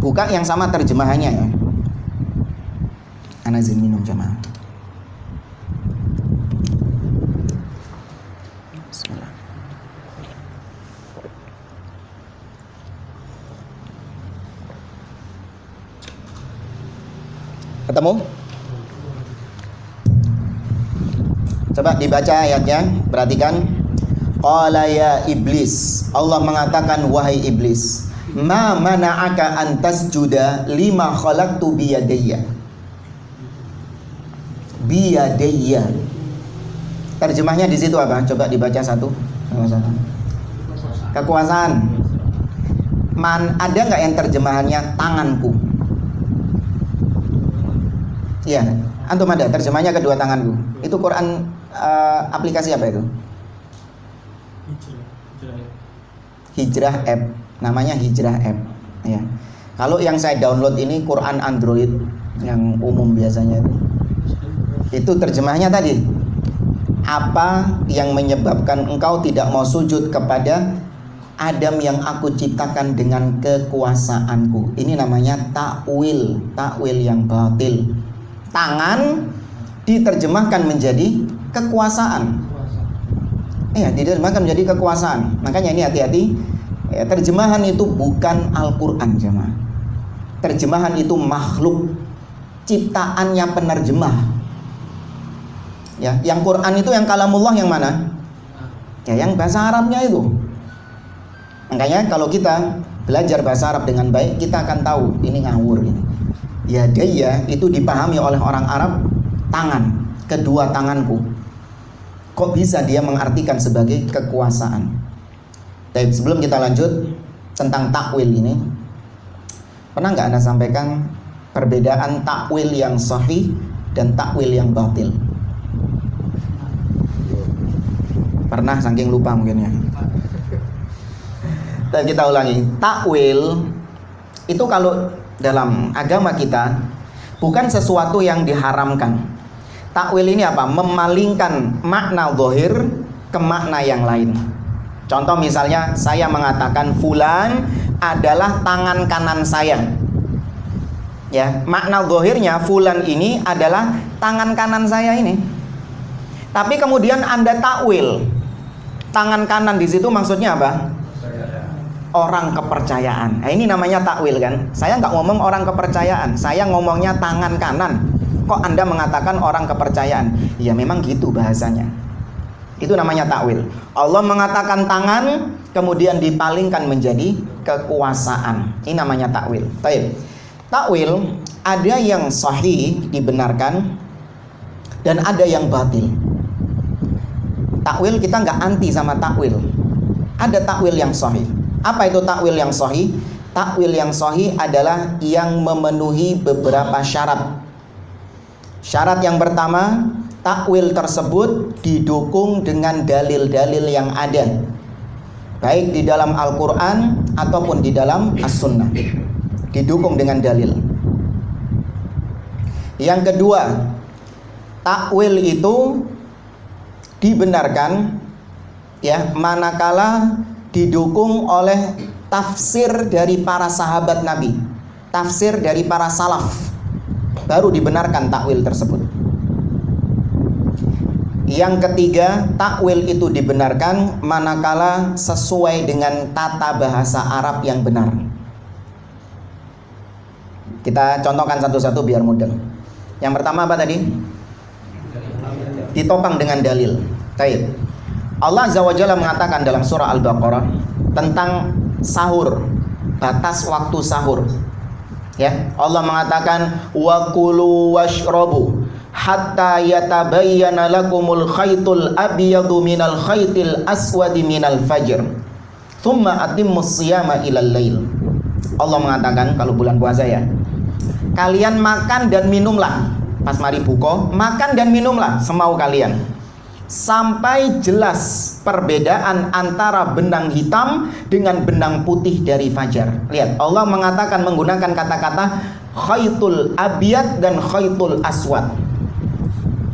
Buka yang sama terjemahannya ya. Ana izin minum jamaah. Bismillah. Ketemu? Coba dibaca ayatnya, perhatikan. Qala ya iblis, Allah mengatakan wahai iblis, ma mana'aka an tasjuda lima khalaqtu biyadayya. Biyadayya. Terjemahnya di situ apa? Coba dibaca satu. Kekuasaan. Ada nggak yang terjemahannya tanganku? Iya, antum ada terjemahnya kedua tanganku. Itu Quran aplikasi apa itu? Hijrah app. Namanya Hijrah app. Ya. Kalau yang saya download ini Quran Android yang umum biasanya itu terjemahnya tadi. Apa yang menyebabkan engkau tidak mau sujud kepada Adam yang aku ciptakan dengan kekuasaanku? Ini namanya takwil, takwil yang batil. Tangan diterjemahkan menjadi kekuasaan. Iya, diterjemahkan menjadi kekuasaan. Makanya ini hati-hati. Ya, terjemahan itu bukan Al-Quran jemaah. Terjemahan itu makhluk, ciptaannya penerjemah. Ya, yang Quran itu yang kalamullah yang mana? Ya, yang bahasa Arabnya itu. Makanya kalau kita belajar bahasa Arab dengan baik, kita akan tahu ini ngawur ini. Ya dia itu dipahami oleh orang Arab tangan, kedua tanganku. Kok bisa dia mengartikan sebagai kekuasaan? Tapi sebelum kita lanjut tentang takwil ini, pernah nggak Anda sampaikan perbedaan takwil yang sahih dan takwil yang batil? Pernah, saking lupa mungkin ya. Dan kita ulangi, takwil itu kalau dalam agama kita bukan sesuatu yang diharamkan. Takwil ini apa? Memalingkan makna zahir ke makna yang lain. Contoh misalnya saya mengatakan fulan adalah tangan kanan saya. Ya, makna zahirnya fulan ini adalah tangan kanan saya ini. Tapi kemudian Anda takwil. Tangan kanan di situ maksudnya apa? Orang kepercayaan. Nah, ini namanya takwil kan? Saya nggak ngomong orang kepercayaan, saya ngomongnya tangan kanan. Kok Anda mengatakan orang kepercayaan? Ya memang gitu bahasanya. Itu namanya takwil. Allah mengatakan tangan, kemudian dipalingkan menjadi kekuasaan. Ini namanya takwil. Baik. Takwil ada yang sahih dibenarkan dan ada yang batil. Takwil kita nggak anti sama takwil. Ada takwil yang sahih. Apa itu takwil yang sahih? Takwil yang sahih adalah yang memenuhi beberapa syarat. Syarat yang pertama, takwil tersebut didukung dengan dalil-dalil yang ada, baik di dalam Al-Quran ataupun di dalam As-Sunnah. Didukung dengan dalil. Yang kedua, takwil itu dibenarkan ya manakala didukung oleh tafsir dari para sahabat Nabi, tafsir dari para salaf, baru dibenarkan takwil tersebut. Yang ketiga, takwil itu dibenarkan manakala sesuai dengan tata bahasa Arab yang benar. Kita contohkan satu-satu biar mudah. Yang pertama apa tadi? Ditopang dengan dalil. Baik. Allah Azza wa Jalla mengatakan dalam surah Al-Baqarah tentang sahur, batas waktu sahur. Ya, Allah mengatakan wa kulu washrabu hatta yatabayyana lakumul khaytul abyadu minal khaytil aswadi minal fajr thumma atimmus siyama ilal lail. Allah mengatakan kalau bulan puasa ya, kalian makan dan minumlah pas mari buka, makan dan minumlah semau kalian sampai jelas perbedaan antara benang hitam dengan benang putih dari fajar. Lihat, Allah mengatakan menggunakan kata-kata khaytul abyad dan khaytul aswad.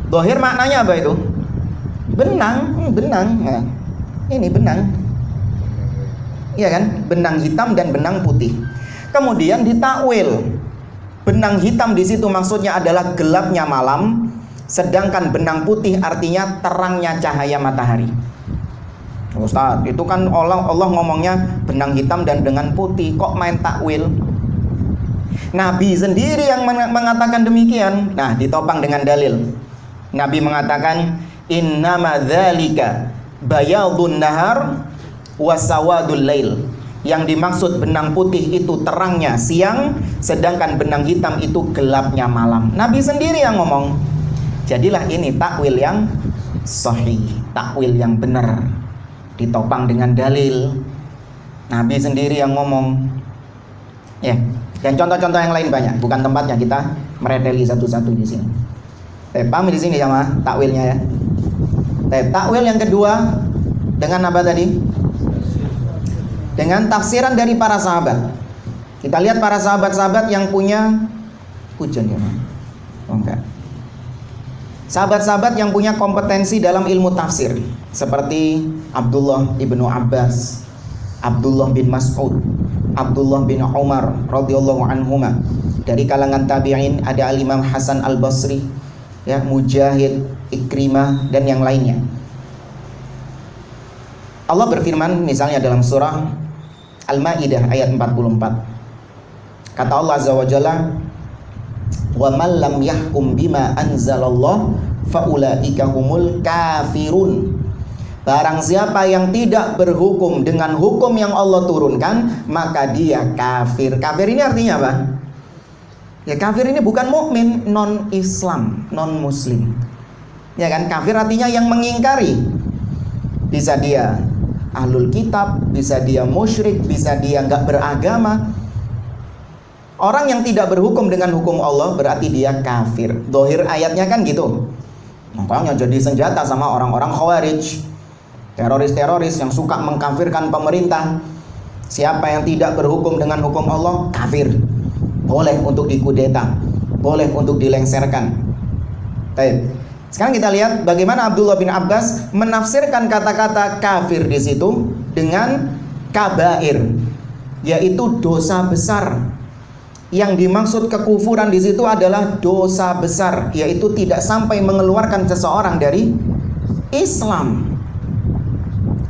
Zahir maknanya apa itu? Benang, benang. Nah, ini benang. Iya kan? Benang hitam dan benang putih. Kemudian ditakwil. Benang hitam di situ maksudnya adalah gelapnya malam, sedangkan benang putih artinya terangnya cahaya matahari. Ustaz, itu kan Allah ngomongnya benang hitam dan benang putih, kok main takwil? Nabi sendiri yang mengatakan demikian. Nah, ditopang dengan dalil. Nabi mengatakan innama dzalika bayadun nahar wa sawadul lail. Yang dimaksud benang putih itu terangnya siang, sedangkan benang hitam itu gelapnya malam. Nabi sendiri yang ngomong. Jadilah ini takwil yang sahih, takwil yang benar, ditopang dengan dalil. Nabi sendiri yang ngomong. Ya, dan contoh-contoh yang lain banyak, bukan tempatnya kita mereteli satu-satu di sini. Paham di sini sama takwilnya ya. Takwil yang kedua dengan apa tadi? Dengan tafsiran dari para sahabat. Kita lihat para sahabat-sahabat yang punya hujan ya, oh enggak. Sahabat-sahabat yang punya kompetensi dalam ilmu tafsir seperti Abdullah ibnu Abbas, Abdullah bin Mas'ud, Abdullah bin Umar radhiyallahu anhuma. Dari kalangan tabi'in ada Al-Imam Hasan Al-Basri, ya, Mujahid, Ikrimah dan yang lainnya. Allah berfirman misalnya dalam surah Al-Maidah ayat 44. Kata Allah Azza wa Jalla, "Wa man lam yahkum bima anzalallah faulaika humul kafirun." Barang siapa yang tidak berhukum dengan hukum yang Allah turunkan, maka dia kafir. Kafir ini artinya apa? Ya, kafir ini bukan mukmin, non-Islam, non-Muslim. Ya kan? Kafir artinya yang mengingkari. Bisa dia ahlul kitab, bisa dia musyrik, bisa dia nggak beragama. Orang yang tidak berhukum dengan hukum Allah berarti dia kafir. Zahir ayatnya kan gitu. Makanya jadi senjata sama orang-orang Khawarij, teroris-teroris yang suka mengkafirkan pemerintah. Siapa yang tidak berhukum dengan hukum Allah, kafir. Boleh untuk dikudeta, boleh untuk dilengsarkan. Baik. Sekarang kita lihat bagaimana Abdullah bin Abbas menafsirkan kata-kata kafir di situ dengan kabair. yaitu dosa besar. Yang dimaksud kekufuran di situ adalah dosa besar, yaitu tidak sampai mengeluarkan seseorang dari Islam.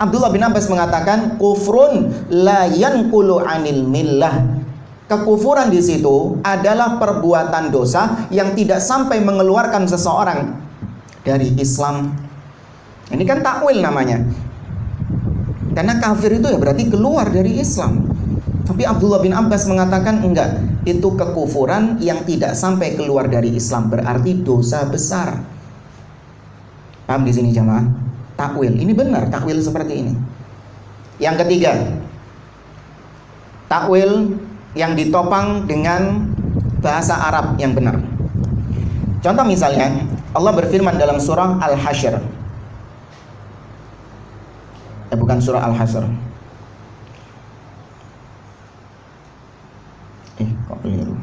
Abdullah bin Abbas mengatakan kufrun la yanqulu anil millah. Kekufuran di situ adalah perbuatan dosa yang tidak sampai mengeluarkan seseorang dari Islam. Ini kan takwil namanya. Karena kafir itu ya berarti keluar dari Islam. Tapi Abdullah bin Abbas mengatakan enggak, itu kekufuran yang tidak sampai keluar dari Islam, berarti dosa besar. Paham di sini jamaah? Takwil, ini benar takwil seperti ini. Yang ketiga, takwil yang ditopang dengan bahasa Arab yang benar. Contoh misalnya, Allah berfirman dalam surah Al-Hasyr. Bukan surah Al-Hasyr. Kok keliru?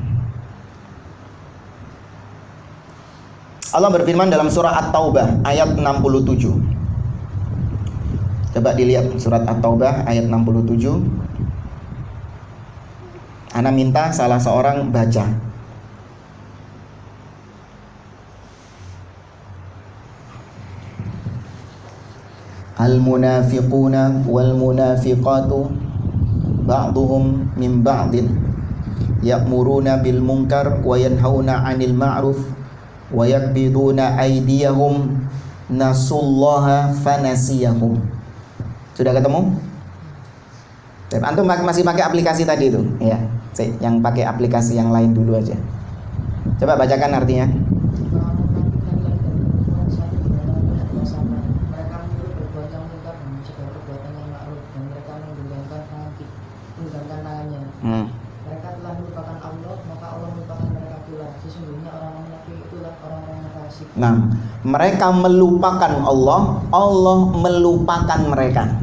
Allah berfirman dalam surah At-Taubah ayat 67. Coba dilihat surat At-Taubah ayat 67. Ana minta salah seorang baca. Al-munafiquna wal munafiqatu ba'duhum min ba'din ya'muruna bil munkar wa yanhauna 'anil ma'ruf wa yakbiduna aydiyahum nasullaha fanasiyahum. Sudah ketemu? Antum masih pakai aplikasi tadi itu? Ya, yang pakai aplikasi yang lain dulu aja. Coba bacakan artinya. Nah, mereka melupakan Allah, Allah melupakan mereka.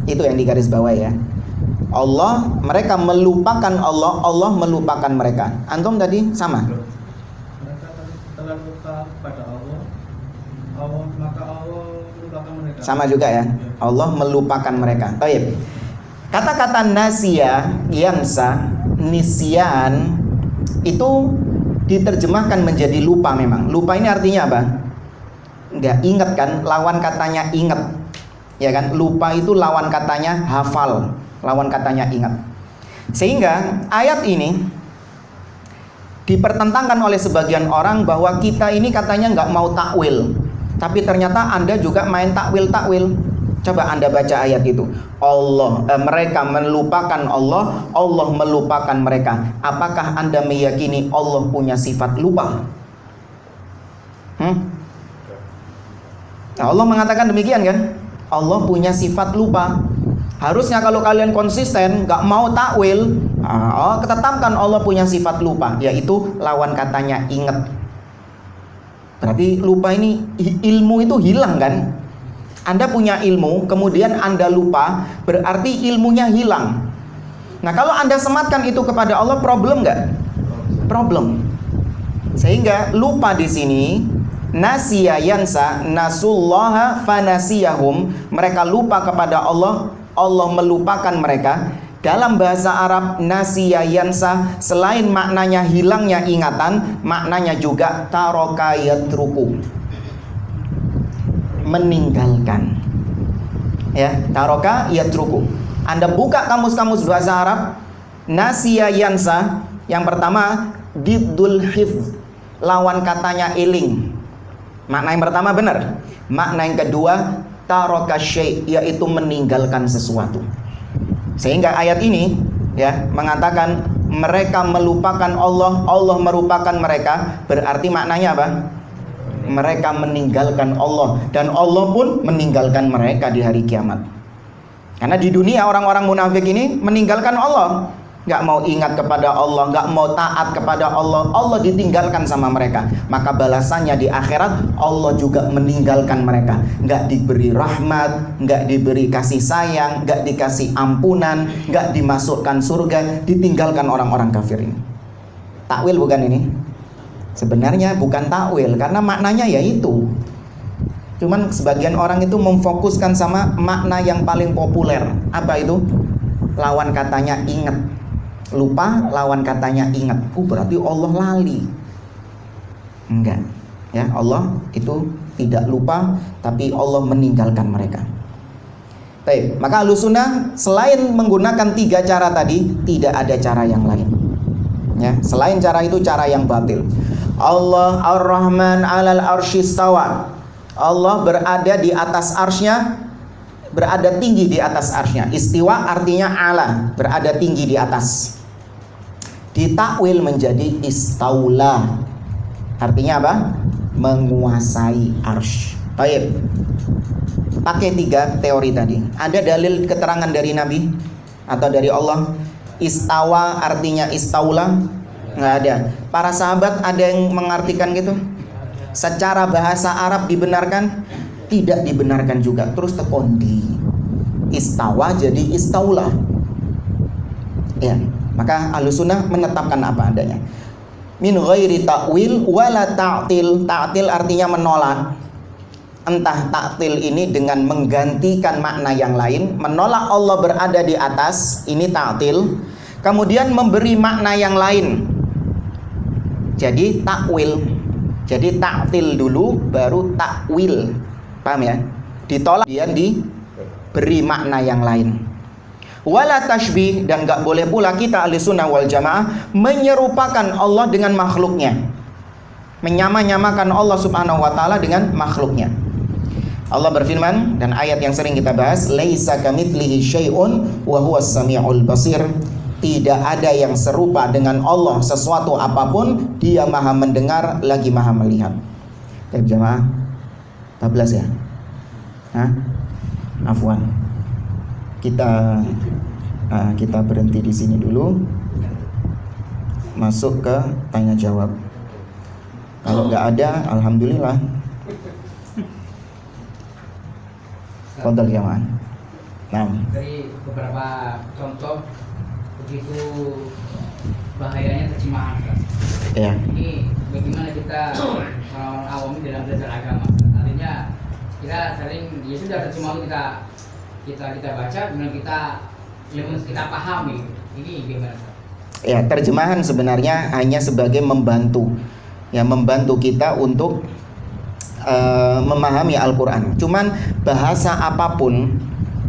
Itu yang digaris bawah ya. Allah, mereka melupakan Allah, Allah melupakan mereka. Antum tadi sama? Mereka telah lupa pada Allah, maka Allah melupakan mereka. Sama juga ya. Allah melupakan mereka. Baik. Kata-kata nasiya, yansa, nisyan itu diterjemahkan menjadi lupa memang. Lupa ini artinya apa? Enggak ingat kan? Lawan katanya ingat. Ya kan? Lupa itu lawan katanya hafal. Lawan katanya ingat. Sehingga ayat ini dipertentangkan oleh sebagian orang bahwa kita ini katanya nggak mau takwil. Tapi ternyata Anda juga main takwil-takwil. Coba Anda baca ayat itu. Mereka melupakan Allah, Allah melupakan mereka. Apakah Anda meyakini Allah punya sifat lupa? Nah, Allah mengatakan demikian kan? Allah punya sifat lupa. Harusnya kalau kalian konsisten, gak mau takwil, tetapkan Allah punya sifat lupa, yaitu lawan katanya ingat. Berarti lupa ini ilmu itu hilang kan? Anda punya ilmu, kemudian Anda lupa, berarti ilmunya hilang. Nah, kalau Anda sematkan itu kepada Allah, problem nggak? Problem. Sehingga lupa di sini, nasiya yansa, nasullaha fanasiyahum. Mereka lupa kepada Allah, Allah melupakan mereka. Dalam bahasa Arab, nasiya yansa, selain maknanya hilangnya ingatan, maknanya juga taraka yatruku, meninggalkan. Ya, taroka yatruku. Anda buka kamus-kamus bahasa Arab, nasiya yansa, yang pertama diddul hifz, lawan katanya eling. Makna yang pertama benar. Makna yang kedua taroka syai', yaitu meninggalkan sesuatu. Sehingga ayat ini ya mengatakan mereka melupakan Allah, Allah melupakan mereka, berarti maknanya apa? Mereka meninggalkan Allah, dan Allah pun meninggalkan mereka di hari kiamat. Karena di dunia orang-orang munafik ini meninggalkan Allah, nggak mau ingat kepada Allah, nggak mau taat kepada Allah, Allah ditinggalkan sama mereka. Maka balasannya di akhirat Allah juga meninggalkan mereka, nggak diberi rahmat, nggak diberi kasih sayang, nggak dikasih ampunan, nggak dimasukkan surga, ditinggalkan orang-orang kafir ini. Takwil bukan ini? Sebenarnya bukan takwil, karena maknanya ya itu. Cuman sebagian orang itu memfokuskan sama makna yang paling populer. Apa itu? lawan katanya ingat. Lupa lawan katanya ingat. Berarti Allah lali. Enggak. Ya, Allah itu tidak lupa, tapi Allah meninggalkan mereka. Baik, maka Ahlussunnah selain menggunakan 3 cara tadi, tidak ada cara yang lain. Ya, selain cara itu cara yang batil. Allah Ar-Rahman 'alal arsyistawa. Allah berada di atas arsy-Nya, berada tinggi di atas arsy-Nya. Istiwa artinya ala, berada tinggi di atas. Ditakwil menjadi istaula. Artinya apa? Menguasai arsy. Baik. Pakai 3 teori tadi. Ada dalil keterangan dari Nabi atau dari Allah? Istawa artinya istaula? Nggak ada. Para sahabat ada yang mengartikan gitu? Secara bahasa Arab dibenarkan? Tidak dibenarkan juga. Terus tekondi. Istawa jadi istaula. Ya, maka Ahlussunnah menetapkan apa adanya. Min ghairi ta'wil wala ta'til. Ta'til artinya menolak. Entah ta'til ini dengan menggantikan makna yang lain, menolak Allah berada di atas, ini ta'til. Kemudian memberi makna yang lain, jadi takwil. Jadi ta'til dulu baru takwil. Paham ya? Ditolak kemudian diberi makna yang lain. Wala tashbih, dan gak boleh pula kita Ahlussunnah wal Jamaah menyerupakan Allah dengan makhluknya, menyamakan Allah subhanahu wa ta'ala dengan makhluknya. Allah berfirman, dan ayat yang sering kita bahas, laisa kamitslihi syai'un wa huwas samiul basir. Tidak ada yang serupa dengan Allah sesuatu apapun, Dia Maha mendengar lagi Maha melihat. Baik jamaah, 14 ya. Afwan. Kita berhenti di sini dulu. Masuk ke tanya jawab. Kalau nggak ada, alhamdulillah. Kontrol jamaah. Nah, dari beberapa contoh begitu bahayanya terjemahan. ya. Ini bagaimana kita orang awam dalam belajar agama? Artinya kita sering ya sudah terjemahan kita baca, kemudian kita pahami. Ini gimana? Ya, terjemahan sebenarnya hanya sebagai membantu, ya, membantu kita untuk memahami Al-Quran. Cuman bahasa apapun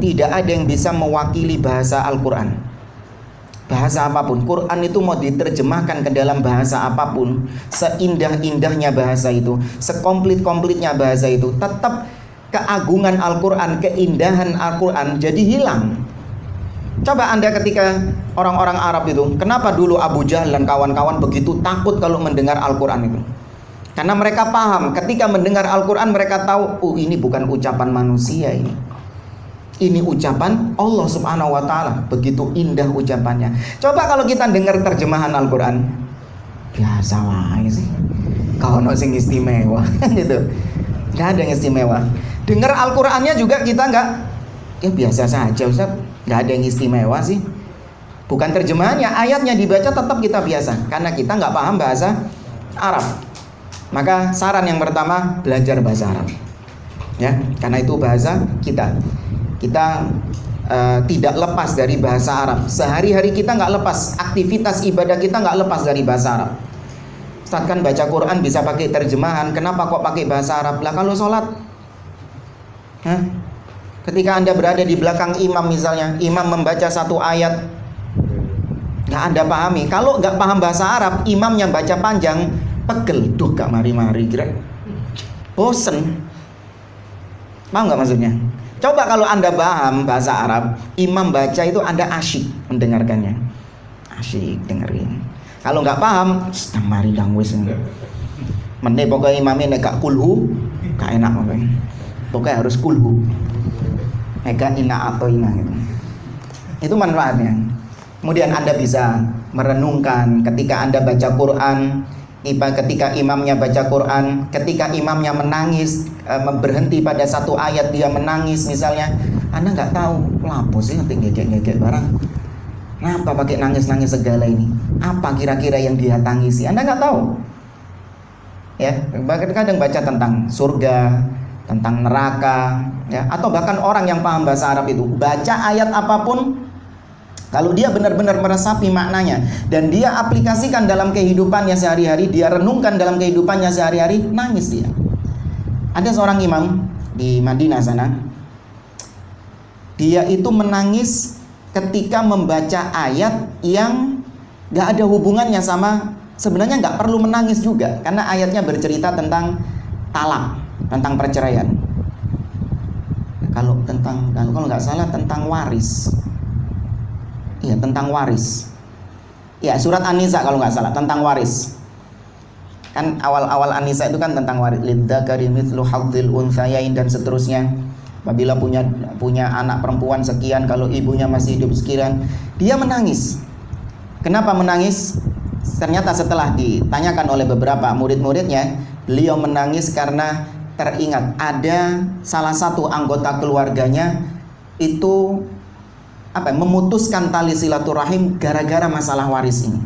tidak ada yang bisa mewakili bahasa Al-Quran. Bahasa apapun, Quran itu mau diterjemahkan ke dalam bahasa apapun, seindah-indahnya bahasa itu, sekomplit-komplitnya bahasa itu, tetap keagungan Al-Quran, keindahan Al-Quran jadi hilang. Coba Anda ketika orang-orang Arab itu, kenapa dulu Abu Jahal dan kawan-kawan begitu takut kalau mendengar Al-Quran itu? Karena mereka paham, ketika mendengar Al-Quran mereka tahu, ini bukan ucapan manusia ini. Ini ucapan Allah subhanahu wa ta'ala. Begitu indah ucapannya. Coba kalau kita dengar terjemahan Al-Quran, biasa wae sih. Kau no sing istimewa gitu. Nggak ada yang istimewa. Dengar Al-Qurannya juga kita nggak, ya biasa saja Ustaz. Nggak ada yang istimewa sih. Bukan terjemahannya, ayatnya dibaca tetap kita biasa. Karena kita nggak paham bahasa Arab. Maka saran yang pertama, belajar bahasa Arab. Ya, karena itu bahasa kita. Kita tidak lepas dari bahasa Arab. Sehari-hari kita nggak lepas. Aktivitas ibadah kita nggak lepas dari bahasa Arab. Ustaz kan baca Quran bisa pakai terjemahan, kenapa kok pakai bahasa Arab? Lah kalau sholat, ketika Anda berada di belakang imam misalnya, imam membaca satu ayat, nggak Anda pahami. Kalau nggak paham bahasa Arab, imamnya baca panjang, pegel, duh gak mari-mari, kira bosen. Paham nggak maksudnya? Coba kalau Anda paham bahasa Arab, imam baca itu Anda asyik mendengarkannya, asyik dengerin. Kalau nggak paham, mari dangwis. Mending pokoknya imamnya gak kulhu, gak enak pokoknya. Pokoknya harus kulhu, gak ina atau ina gitu. Itu manfaatnya. Kemudian Anda bisa merenungkan ketika Anda baca Quran. Ketika imamnya baca Quran, ketika imamnya menangis, berhenti pada satu ayat dia menangis misalnya, Anda nggak tahu, lapo sih nanti ngegek-ngegek barang. Kenapa pakai nangis-nangis segala ini? Apa kira-kira yang dia tangisi? Anda nggak tahu. Ya, bahkan kadang baca tentang surga, tentang neraka, ya, atau bahkan orang yang paham bahasa Arab itu baca ayat apapun, Kalau dia benar-benar meresapi maknanya dan dia aplikasikan dalam kehidupannya sehari-hari, dia renungkan dalam kehidupannya sehari-hari, nangis dia. Ada seorang imam di Madinah sana, dia itu menangis ketika membaca ayat yang gak ada hubungannya sama, sebenarnya gak perlu menangis juga, karena ayatnya bercerita tentang talak, tentang perceraian. Kalau nggak salah tentang waris. Iya, tentang waris. Ya, surat An-Nisa kalau nggak salah, tentang waris. Kan awal-awal An-Nisa itu kan tentang waris. Lidzakari mithlu hadzil unthayain dan seterusnya. Apabila punya anak perempuan sekian, kalau ibunya masih hidup sekian. Dia menangis. Kenapa menangis? Ternyata setelah ditanyakan oleh beberapa murid-muridnya, beliau menangis karena teringat ada salah satu anggota keluarganya itu memutuskan tali silaturahim gara-gara masalah waris ini.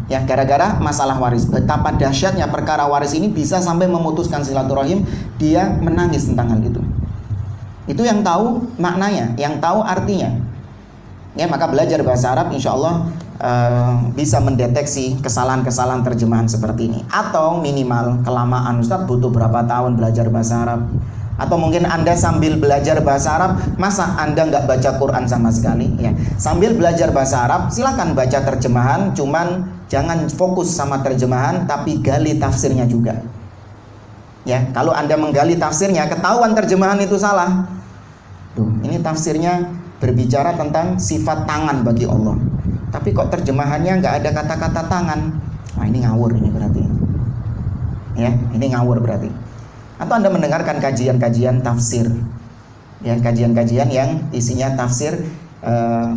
Ya, gara-gara masalah waris. Betapa dahsyatnya perkara waris ini bisa sampai memutuskan silaturahim, dia menangis tentang hal itu. Itu yang tahu maknanya, yang tahu artinya. Ya, maka belajar bahasa Arab insya Allah bisa mendeteksi kesalahan-kesalahan terjemahan seperti ini. Atau minimal kelamaan, Ustaz butuh berapa tahun belajar bahasa Arab? Atau mungkin Anda sambil belajar bahasa Arab, masa Anda nggak baca Quran sama sekali? Ya, sambil belajar bahasa Arab, silakan baca terjemahan, cuman jangan fokus sama terjemahan, tapi gali tafsirnya juga. Ya, kalau Anda menggali tafsirnya, ketahuan terjemahan itu salah. Tuh, ini tafsirnya berbicara tentang sifat tangan bagi Allah, tapi kok terjemahannya nggak ada kata-kata tangan. Nah, ini ngawur ini berarti. Ya, ini ngawur berarti. Atau Anda mendengarkan kajian-kajian tafsir, ya, kajian-kajian yang isinya tafsir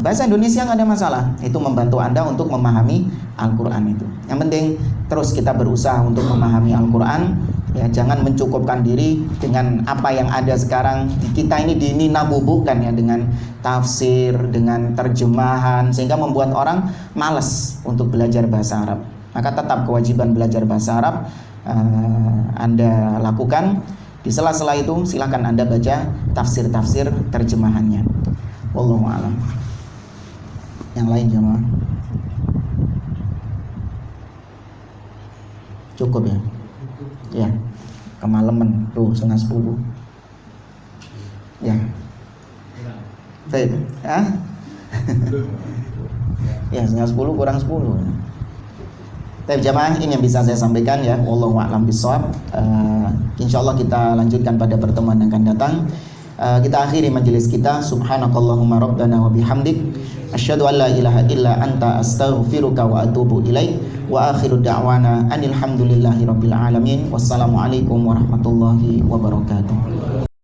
bahasa Indonesia nggak ada masalah. Itu membantu Anda untuk memahami Al-Quran itu. Yang penting terus kita berusaha untuk memahami Al-Quran. Ya, jangan mencukupkan diri dengan apa yang ada sekarang. Kita ini dininabubuhkan ya dengan tafsir, dengan terjemahan, sehingga membuat orang malas untuk belajar bahasa Arab. Maka tetap kewajiban belajar bahasa Arab Anda lakukan. Di sela-sela itu silakan Anda baca tafsir-tafsir terjemahannya. Wallahu a'lam. Yang lain jemaah? Cukup ya? Ya, kemalaman tuh 9:30. Ya. Baik, ya. Ya, 9:30 kurang 10. Baik jamaah, ini yang bisa saya sampaikan ya. Wallahu a'lam bishawab. Insyaallah kita lanjutkan pada pertemuan yang akan datang. Kita akhiri majelis kita. Subhanakallahumma rabbana wa bihamdik asyhadu an la ilaha illa anta astaghfiruka wa atubu ilaik. Wa akhiru da'wana anil hamdulillahi rabbil alamin. Wassalamualaikum warahmatullahi wabarakatuh.